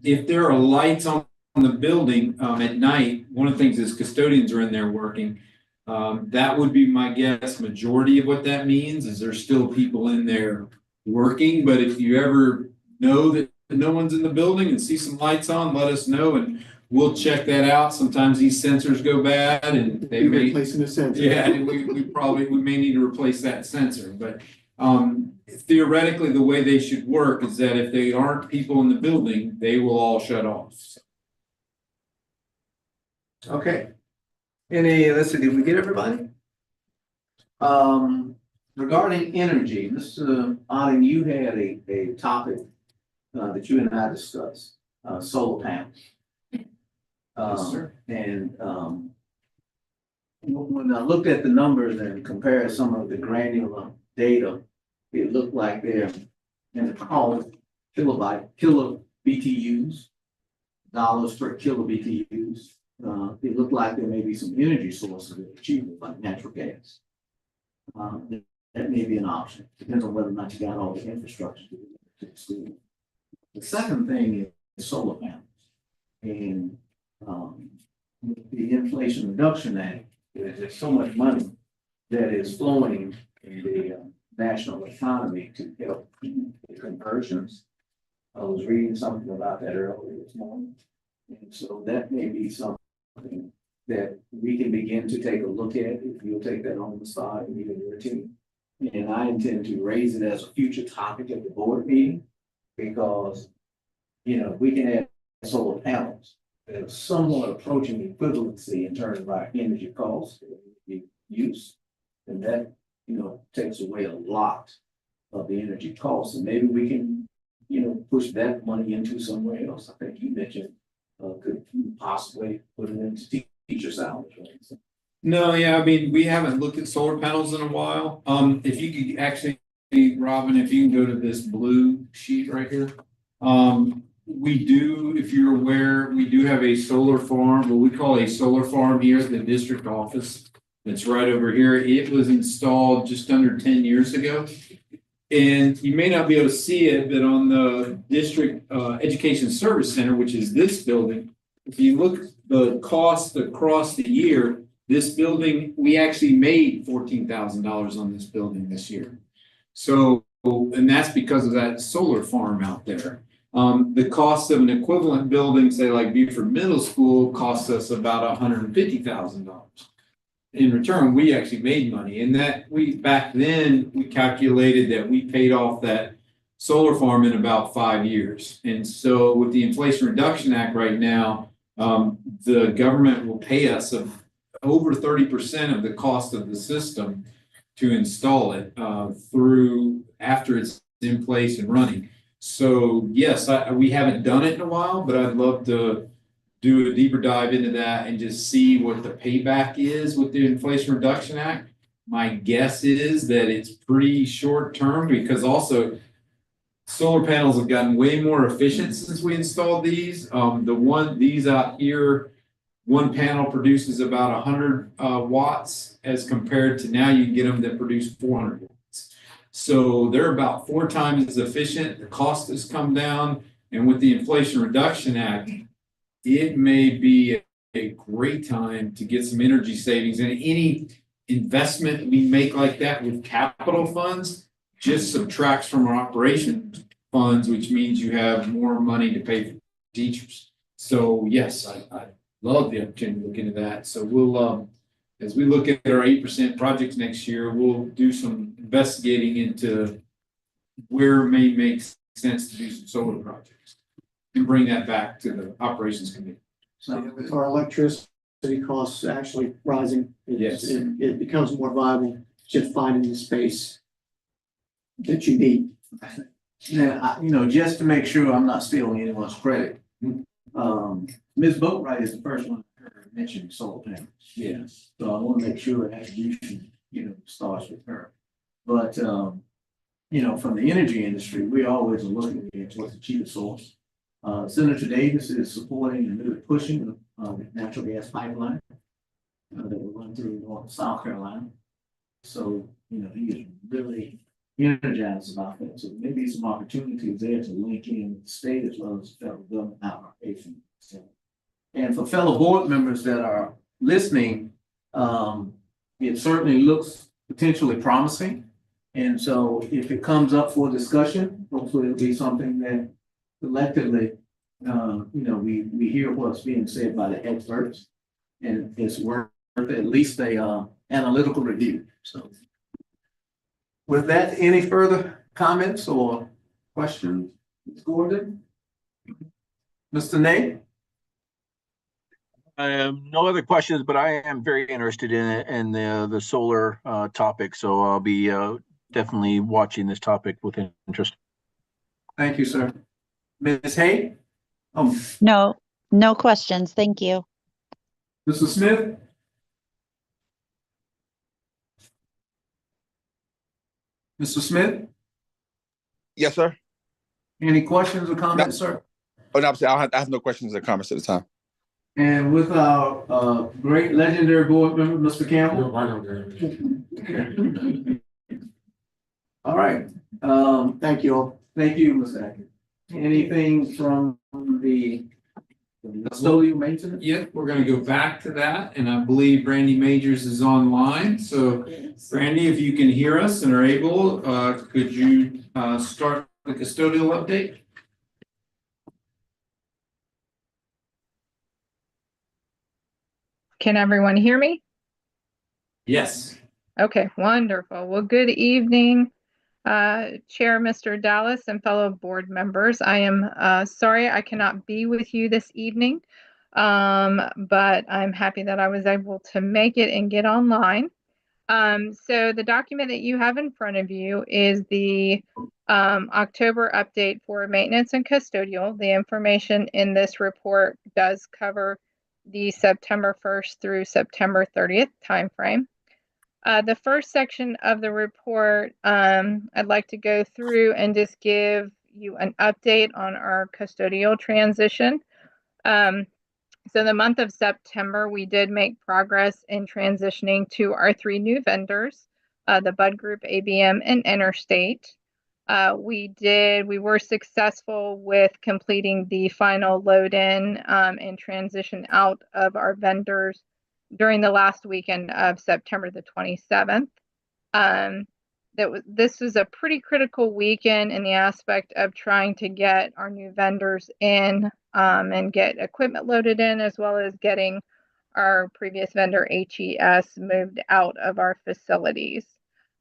if there are lights on the building at night, one of the things is custodians are in there working. That would be my guess. Majority of what that means is there's still people in there working. But if you ever know that no one's in the building and see some lights on, let us know and we'll check that out. Sometimes these sensors go bad and they may Replacing the sensor. Yeah, and we may need to replace that sensor. But theoretically, the way they should work is that if they aren't people in the building, they will all shut off. Okay, let's see, did we get everybody? Regarding energy, Mr. Otting, you had a topic that you and I discussed, solar panels. And when I looked at the numbers and compared some of the granular data, it looked like they're in the cost kilo BTUs, dollars per kilo BTUs. It looked like there may be some energy sources that are cheaper, like natural gas. That may be an option. Depends on whether or not you got all the infrastructure to do it. The second thing is solar panels. And with the Inflation Reduction Act, there's so much money that is flowing in the national economy to help the conversions. I was reading something about that earlier this morning. And so that may be something that we can begin to take a look at if you'll take that on the side and even your team. And I intend to raise it as a future topic at the board meeting because, we can add solar panels that are somewhat approaching equivalency in terms of our energy costs and use. And that, takes away a lot of the energy costs. And maybe we can, push that money into somewhere else. I think you mentioned could possibly put it into teacher salaries, right? So, No, yeah, I mean, we haven't looked at solar panels in a while. If you could actually, Robin, if you can go to this blue sheet right here. We do, if you're aware, we do have a solar farm, what we call a solar farm here at the district office. It's right over here. It was installed just under 10 years ago. And you may not be able to see it, but on the district education service center, which is this building, if you look at the cost across the year, this building, we actually made $14,000 on this building this year. So, and that's because of that solar farm out there. The cost of an equivalent building, say like Beaufort Middle School, costs us about $150,000. In return, we actually made money, and that back then we calculated that we paid off that solar farm in about 5 years. And so with the Inflation Reduction Act right now, the government will pay us over 30% of the cost of the system to install it through after it's in place and running. So yes, we haven't done it in a while, but I'd love to do a deeper dive into that and just see what the payback is with the Inflation Reduction Act. My guess is that it's pretty short term because also solar panels have gotten way more efficient since we installed these. These out here, one panel produces about 100 watts as compared to now you can get them that produce 400 watts. So they're about 4 times as efficient. The cost has come down. And with the Inflation Reduction Act, it may be a great time to get some energy savings, and any investment we make like that with capital funds just subtracts from our operations funds, which means you have more money to pay for teachers. So yes, I love the opportunity to look into that. So we'll, as we look at our 8% projects next year, we'll do some investigating into where it may make sense to do some solar projects and bring that back to the operations committee. So with our electricity costs actually rising, it becomes more viable just finding the space that you need. Now, just to make sure I'm not stealing anyone's credit, Ms. Boatwright is the first one to mention solar panels. Yes. So I want to make sure attribution, starts with her. But, from the energy industry, we always are looking at what's the cheapest source. Senator Davis is supporting and really pushing the natural gas pipeline that will run through North South Carolina. So, he is really energized about that. So maybe some opportunities there to link in with the state as well as the federal government application. So, and for fellow board members that are listening, it certainly looks potentially promising. And so if it comes up for discussion, hopefully it'll be something that collectively, we hear what's being said by the experts, and it's worth at least a analytical review. So, with that, any further comments or questions, Ms. Gordon, Mr. Nate? No other questions, but I am very interested in the solar topic, so I'll be definitely watching this topic with interest. Thank you, sir. Ms. Hay? No, no questions. Thank you. Mr. Smith? Mr. Smith, Yes, sir. any questions or comments, sir? Oh, no, I'm saying I have no questions or comments at the time. And with our great legendary board member, Mr. Campbell? All right, Thank you all. thank you, Mr. Atkins. Anything from the custodial maintenance? Yeah, we're gonna go back to that, and I believe Brandy Majors is online, so Brandy, if you can hear us and are able, could you start the custodial update? Can everyone hear me? Yes. Okay, wonderful. Well, good evening, Chair Mr. Dallas and fellow board members. I am sorry I cannot be with you this evening, but I'm happy that I was able to make it and get online. So the document that you have in front of you is the October update for maintenance and custodial. The information in this report does cover the September 1st through September 30th timeframe. The first section of the report, I'd like to go through and just give you an update on our custodial transition. So the month of September, we did make progress in transitioning to our 3 new vendors, the Bud Group, ABM, and Interstate. We were successful with completing the final load in and transition out of our vendors during the last weekend of September the 27th. This was a pretty critical weekend in the aspect of trying to get our new vendors in and get equipment loaded in, as well as getting our previous vendor HES moved out of our facilities.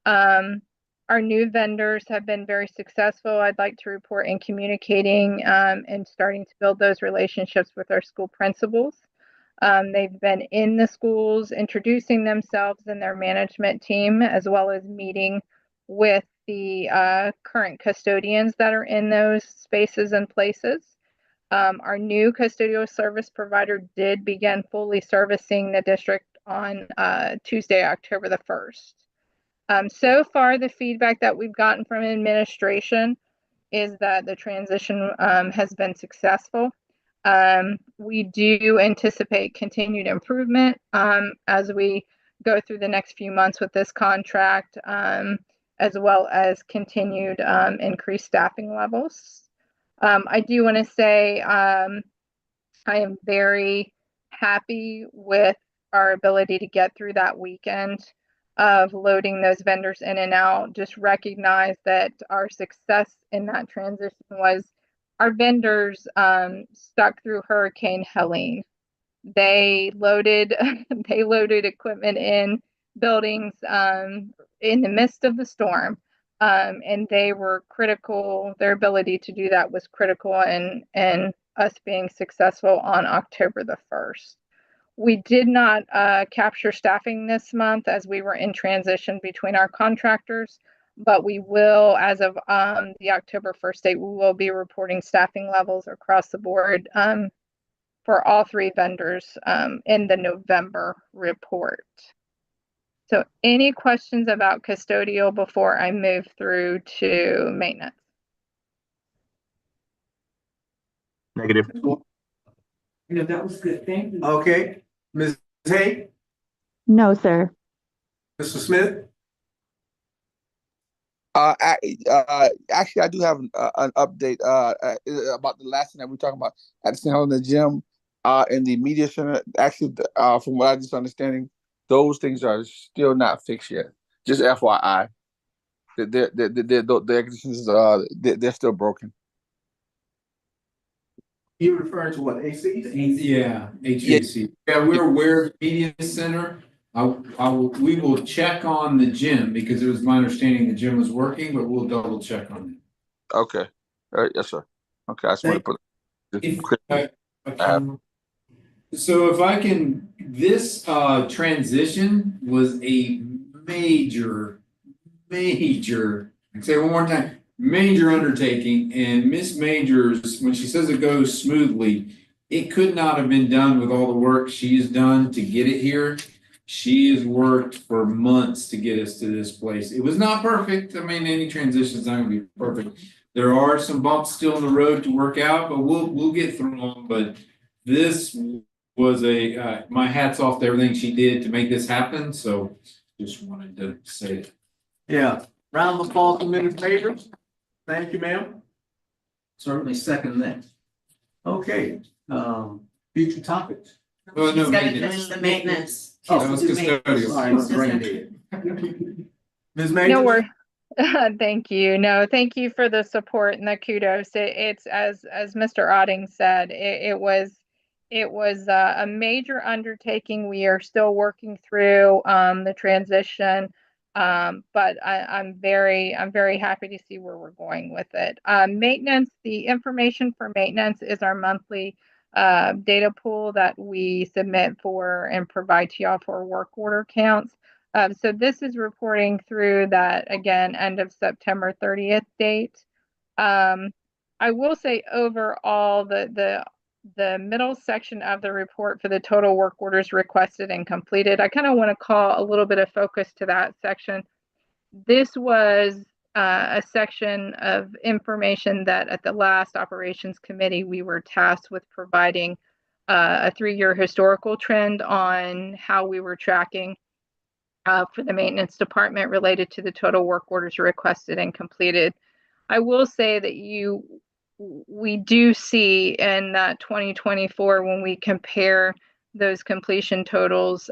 Our new vendors have been very successful. I'd like to report in communicating and starting to build those relationships with our school principals. They've been in the schools, introducing themselves and their management team, as well as meeting with the current custodians that are in those spaces and places. Our new custodial service provider did begin fully servicing the district on Tuesday, October the 1st. So far, the feedback that we've gotten from administration is that the transition has been successful. We do anticipate continued improvement as we go through the next few months with this contract, as well as continued increased staffing levels. I do want to say I am very happy with our ability to get through that weekend of loading those vendors in and out. Just recognize that our success in that transition was our vendors stuck through Hurricane Helene. They loaded equipment in buildings in the midst of the storm, and they were critical. Their ability to do that was critical in us being successful on October the 1st. We did not capture staffing this month as we were in transition between our contractors, but we will, as of the October 1st date, we will be reporting staffing levels across the board for all 3 vendors in the November report. So any questions about custodial before I move through to maintenance? Negative. No, that was good. Thank you. Okay, Ms. Hay, No, sir. Mr. Smith? Actually, I do have an update about the last thing that we were talking about at St. Helena Gym in the media center. Actually, from what I just understanding, those things are still not fixed yet. Just FYI, the air conditioners they're still broken. You referring to what, AC? Yeah, HVAC. Yeah, we're aware of the media center. We will check on the gym because it was my understanding the gym was working, but we'll double check on it. Okay. Yes, sir. Okay, I just want to put. So if I can, this transition was a major, I can say it one more time, major undertaking, and Miss Majors, when she says it goes smoothly, it could not have been done with all the work she's done to get it here. She has worked for months to get us to this place. It was not perfect. I mean, any transition's not gonna be perfect. There are some bumps still in the road to work out, but we'll get through them. But this was my hat's off to everything she did to make this happen. So just wanted to say it. Yeah, round of applause for Ms. Majors. Thank you, ma'am. Certainly second that. Okay, future topics. Well, no, She's gotta maintenance. finish the maintenance. Oh, That was Do maintenance. custodial. Sorry, my brain dead. Ms. Majors? No, we're, thank you. No, thank you for the support and the kudos. It's as Mr. Otting said, it was a major undertaking. We are still working through the transition. But I'm very happy to see where we're going with it. Maintenance, the information for maintenance is our monthly data pool that we submit for and provide to y'all for work order counts. So this is reporting through that, again, end of September 30th date. I will say overall, the middle section of the report for the total work orders requested and completed, I kind of want to call a little bit of focus to that section. This was a section of information that at the last operations committee, we were tasked with providing a 3-year historical trend on how we were tracking for the maintenance department related to the total work orders requested and completed. I will say that we do see in 2024, when we compare those completion totals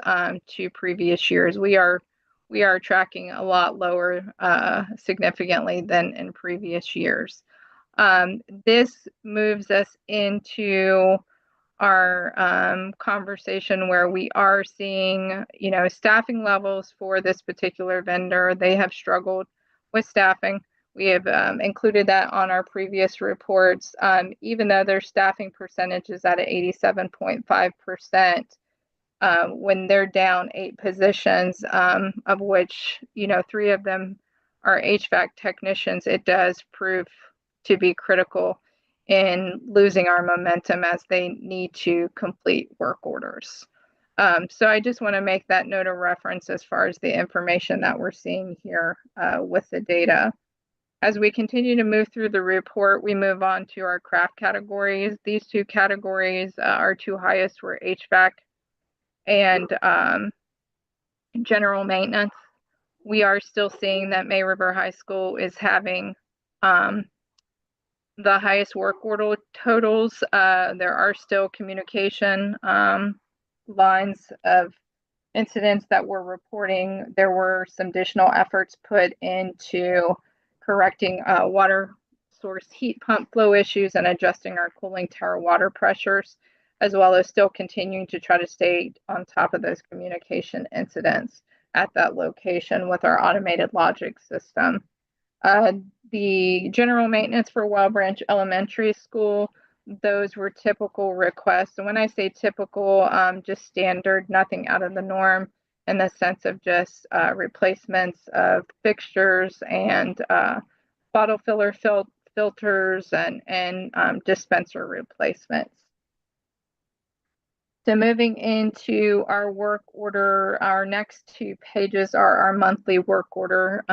to previous years, we are tracking a lot lower significantly than in previous years. This moves us into our conversation where we are seeing, staffing levels for this particular vendor. They have struggled with staffing. We have included that on our previous reports, even though their staffing percentage is at 87.5%. When they're down 8 positions, of which 3 of them are HVAC technicians, it does prove to be critical in losing our momentum as they need to complete work orders. So I just want to make that note of reference as far as the information that we're seeing here with the data. As we continue to move through the report, we move on to our craft categories. These 2 categories, our 2 highest were HVAC and general maintenance. We are still seeing that May River High School is having the highest work order totals. There are still communication lines of incidents that we're reporting. There were some additional efforts put into correcting water source heat pump flow issues and adjusting our cooling tower water pressures, as well as still continuing to try to stay on top of those communication incidents at that location with our automated logic system. The general maintenance for Wild Branch Elementary School, those were typical requests. And when I say typical, just standard, nothing out of the norm in the sense of just replacements of fixtures and bottle filler filters and dispenser replacements. So moving into our work order, our next 2 pages are our monthly work order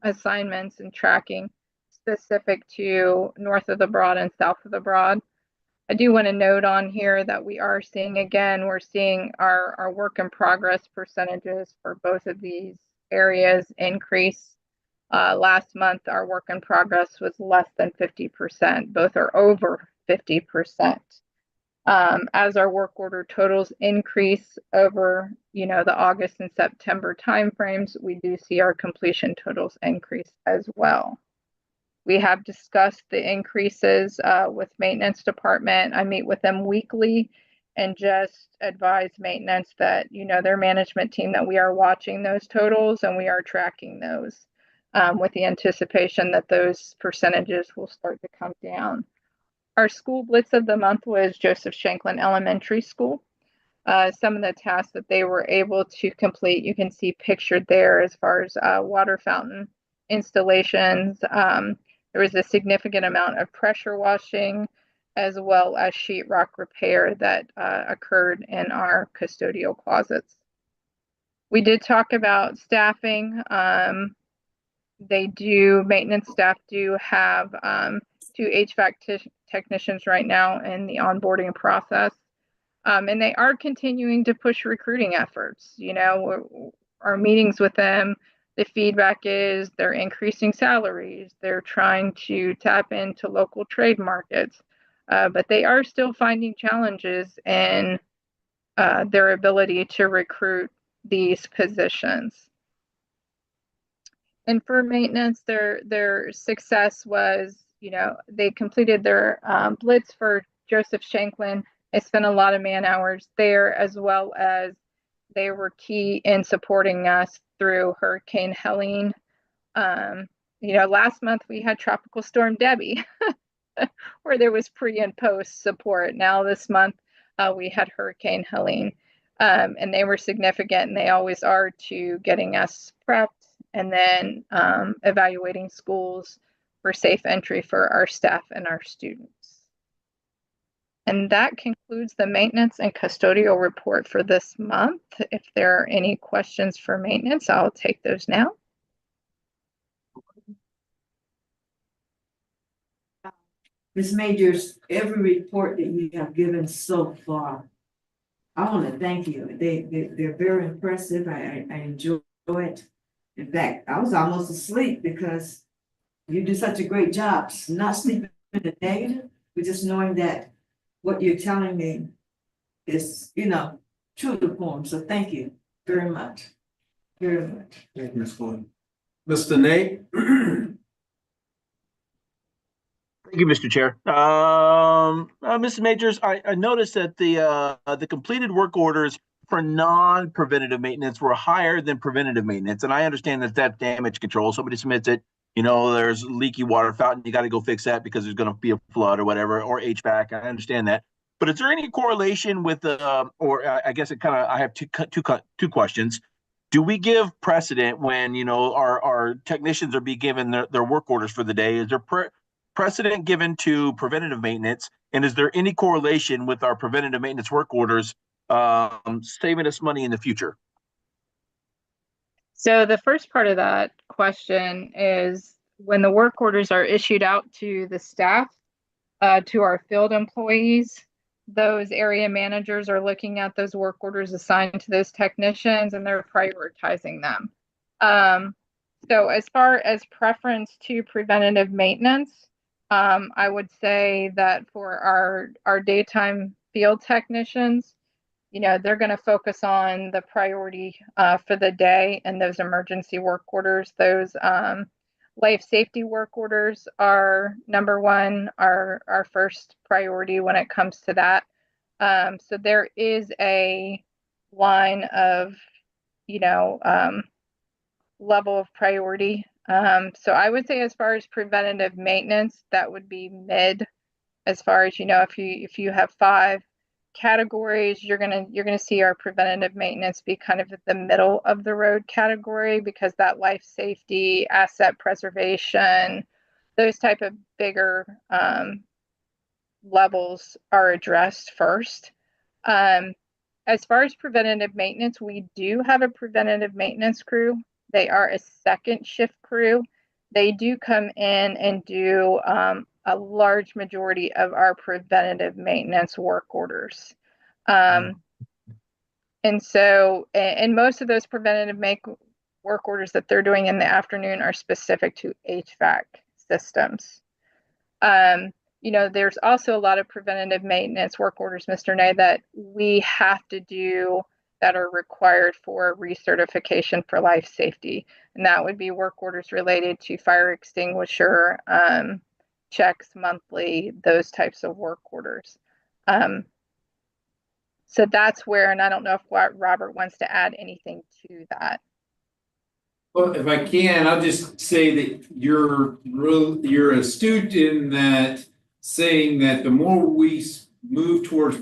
assignments and tracking specific to north of the Broad and south of the Broad. I do want to note on here that we are seeing, again, we're seeing our work in progress percentages for both of these areas increase. Last month, our work in progress was less than 50%. Both are over 50%. As our work order totals increase over, the August and September timeframes, we do see our completion totals increase as well. We have discussed the increases with maintenance department. I meet with them weekly and just advise maintenance that, their management team, that we are watching those totals and we are tracking those with the anticipation that those percentages will start to come down. Our school blitz of the month was Joseph Shanklin Elementary School. some of the tasks that they were able to complete. You can see pictured there as far as water fountain installations. There was a significant amount of pressure washing as well as sheetrock repair that occurred in our custodial closets. We did talk about staffing. Maintenance staff do have 2 HVAC technicians right now in the onboarding process. And they are continuing to push recruiting efforts. You know, our meetings with them, the feedback is they're increasing salaries. They're trying to tap into local trade markets, but they are still finding challenges in their ability to recruit these positions. And for maintenance, their success was, you know, they completed their blitz for Joseph Shanklin. They spent a lot of man hours there, as well as they were key in supporting us through Hurricane Helene. You know, last month we had Tropical Storm Debbie, where there was pre and post support. Now this month we had Hurricane Helene, and they were significant, and they always are, to getting us prepped and then evaluating schools for safe entry for our staff and our students. And that concludes the maintenance and custodial report for this month. If there are any questions for maintenance, I'll take those now. Ms. Majors, every report that you have given so far, I want to thank you. They're very impressive. I enjoy it. In fact, I was almost asleep because you do such a great job, not sleeping in the negative, but just knowing that what you're telling me is, you know, true to form. So thank you very much. Very much. Thank you, Ms. Floyd. Mr. Nate? Thank you, Mr. Chair. Mr. Majors, I noticed that the completed work orders for non-preventative maintenance were higher than preventative maintenance. And I understand that that's damage control. Somebody submits it, you know, there's a leaky water fountain, you got to go fix that because there's going to be a flood or whatever, or HVAC. I understand that. But is there any correlation with I guess it kind of, I have two questions. Do we give precedent when, you know, our technicians are being given their work orders for the day? Is there precedent given to preventative maintenance? And is there any correlation with our preventative maintenance work orders saving us money in the future? So the first part of that question is when the work orders are issued out to the staff, to our field employees, those area managers are looking at those work orders assigned to those technicians and they're prioritizing them. So as far as preference to preventative maintenance, I would say that for our daytime field technicians, you know, they're going to focus on the priority for the day and those emergency work orders. Those life safety work orders are number one, our first priority when it comes to that. So there is a line of, you know, level of priority. So I would say as far as preventative maintenance, that would be mid. As far as, you know, if you have 5 categories, you're gonna see our preventative maintenance be kind of at the middle of the road category, because that life safety, asset preservation, those type of bigger levels are addressed first. As far as preventative maintenance, we do have a preventative maintenance crew. They are a second shift crew. They do come in and do a large majority of our preventative maintenance work orders. And so, and most of those preventative work orders that they're doing in the afternoon are specific to HVAC systems. You know, there's also a lot of preventative maintenance work orders, Mr. Nay, that we have to do that are required for recertification for life safety. And that would be work orders related to fire extinguisher, checks monthly, those types of work orders. So that's where, and I don't know if Robert wants to add anything to that. Well, if I can, I'll just say that you're astute in that, saying that the more we move towards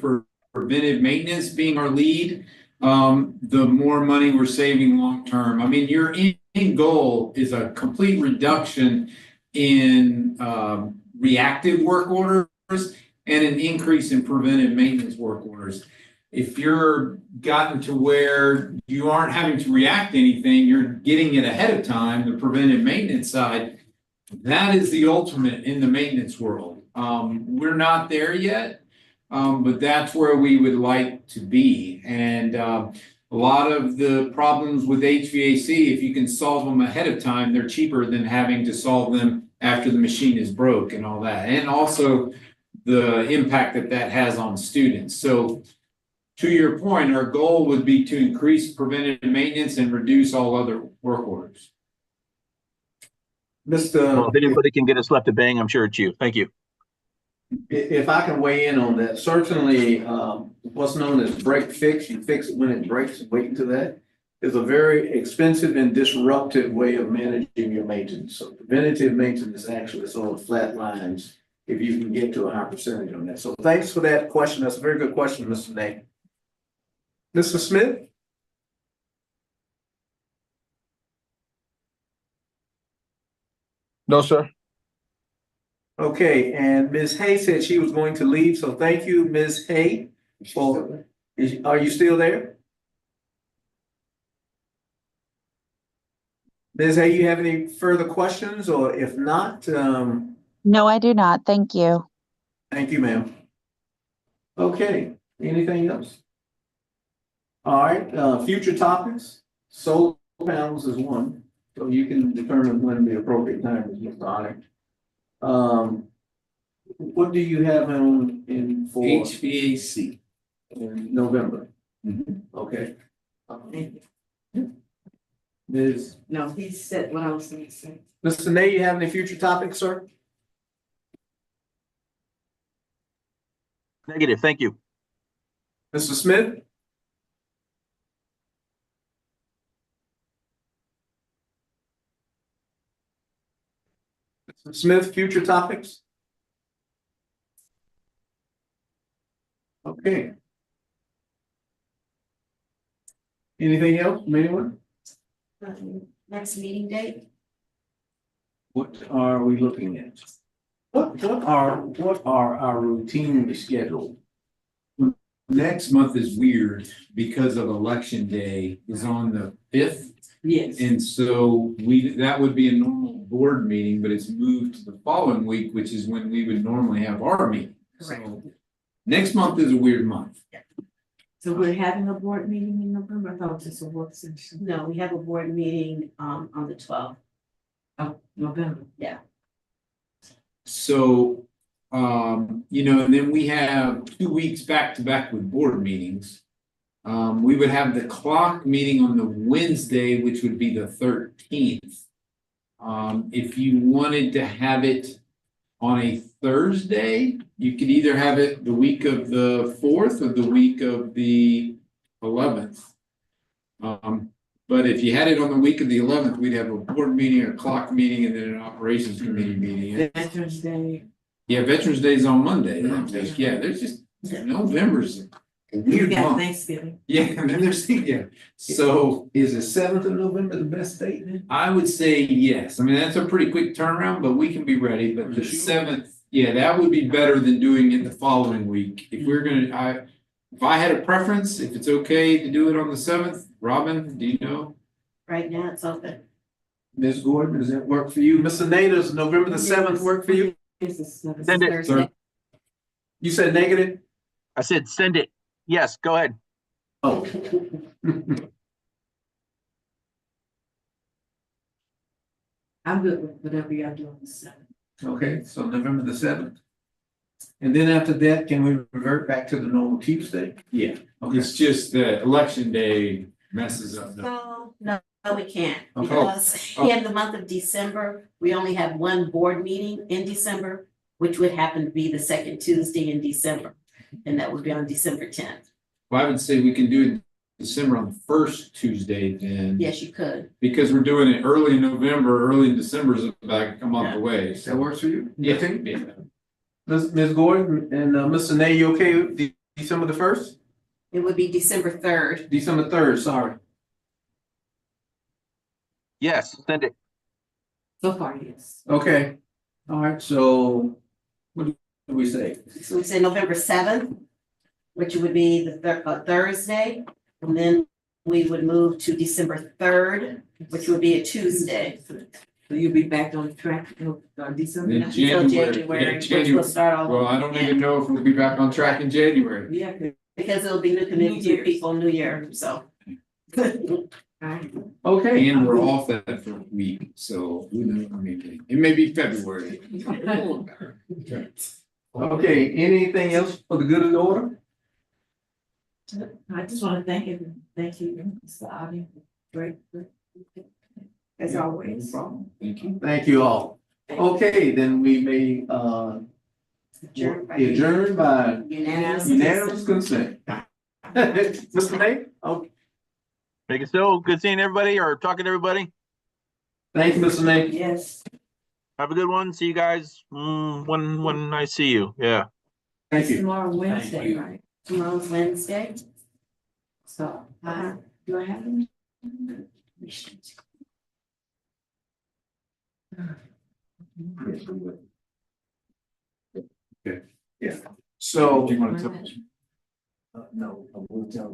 preventive maintenance being our lead, the more money we're saving long term. I mean, your end goal is a complete reduction in reactive work orders and an increase in preventive maintenance work orders. If you're gotten to where you aren't having to react to anything, you're getting it ahead of time, the preventive maintenance side, that is the ultimate in the maintenance world. We're not there yet, but that's where we would like to be. And a lot of the problems with HVAC, if you can solve them ahead of time, they're cheaper than having to solve them after the machine is broke and all that. And also the impact that that has on students. So to your point, our goal would be to increase preventative maintenance and reduce all other work orders. Well, if anybody can get us left to bang, I'm sure it's you. Thank you. If I can weigh in on that, certainly, what's known as break fix, you fix it when it breaks and wait until that, is a very expensive and disruptive way of managing your maintenance. So preventative maintenance actually sort of flat lines if you can get to a high percentage on that. So thanks for that question. That's a very good question, Mr. Nay. Mr. Smith? No, sir. Okay, and Ms. Hay said she was going to leave, so thank you, Ms. Hay. Are you still there? Ms. Hay, you have any further questions, or if not, No, I do not. Thank you. thank you, ma'am. Okay, anything else? All right, future topics, solar panels is one, so you can determine when the appropriate time is, Mr. Otter. What do you have in for HVAC. in November? Okay. Ms. No, he said what I was going to say. Mr. Nay, you have any future topics, sir? Negative. Thank you. Mr. Smith? Mr. Smith, future topics? Okay. Anything else from anyone? Next meeting date? What are we looking at? What are our routine schedule? Next month is weird because of election day is on the 5th. Yes. And so that would be a normal board meeting, but it's moved to the following week, which is when we would normally have our meeting. So next month is a weird month. So we're having a board meeting in November. I thought it was just a work session. No, we have a board meeting on the 12th. Oh, November. Yeah. So, and then we have 2 weeks back to back with board meetings. We would have the clock meeting on the Wednesday, which would be the 13th. If you wanted to have it on a Thursday, you could either have it the week of the 4th or the week of the 11th. But if you had it on the week of the 11th, we'd have a board meeting, a clock meeting, and then an operations committee meeting. Veterans Day. Yeah, Veterans Day is on Monday. Yeah, there's just November's a You weird got month. Thanksgiving. Yeah, and then there's, so Is the 7th of November the best date then? I would say yes. I mean, that's a pretty quick turnaround, but we can be ready. But the 7th, yeah, that would be better than doing it the following week. If we're gonna, if I had a preference, if it's okay to do it on the 7th, Robin, do you know? Right now, it's open. Ms. Gordon, does that work for you? Mr. Nay, does November the 7th work for you? It's the 7th. Send it. Thursday. You said negative? I said, send it. Yes, go ahead. Oh. I'm good with whatever y'all do on the 7th. Okay, so November the 7th. And then after that, can we revert back to the normal Tuesday? Yeah. Okay. It's just the election day messes up. No, we can't, Okay. because in the month of December, we only have one board meeting in December, which would happen to be the second Tuesday in December, and that would be on December 10th. Well, I would say we can do it in December on the first Tuesday then. Yes, you could. Because we're doing it early in November, early in December is about a month away. That So works for you? yeah. Ms. Gordon and Mr. Nay, you okay with December the first? It would be December 3rd. December third, sorry. Yes, send it. So far, yes. Okay, all right, so what do we say? So we say November 7th, which would be the Thursday. And then we would move to December 3rd, which would be a Tuesday. So you'll be back on track on December? In Until January, January, in which January. will start all. Well, I don't even know if we'll be back on track in January. Yeah. Because it'll be new committees, new people, new year, so. Alright. Okay. And we're off that for a week, so who knows, I mean, it may be February. Okay, anything else for the good of the order? I just wanna thank you, Mr. Audi, great, as always. Thank you. Thank you all. Okay, then we may adjourn by unanimous consent. Mr. Nate? Okay, Make it so. Good seeing everybody or talking to everybody. thank you, Mr. Nate. Yes. Have a good one. See you guys when I see you. Yeah. Thank you. Tomorrow, Wednesday, you. right? Tomorrow's Wednesday. So, do I have any? So. Do you want to tell? No, I will tell.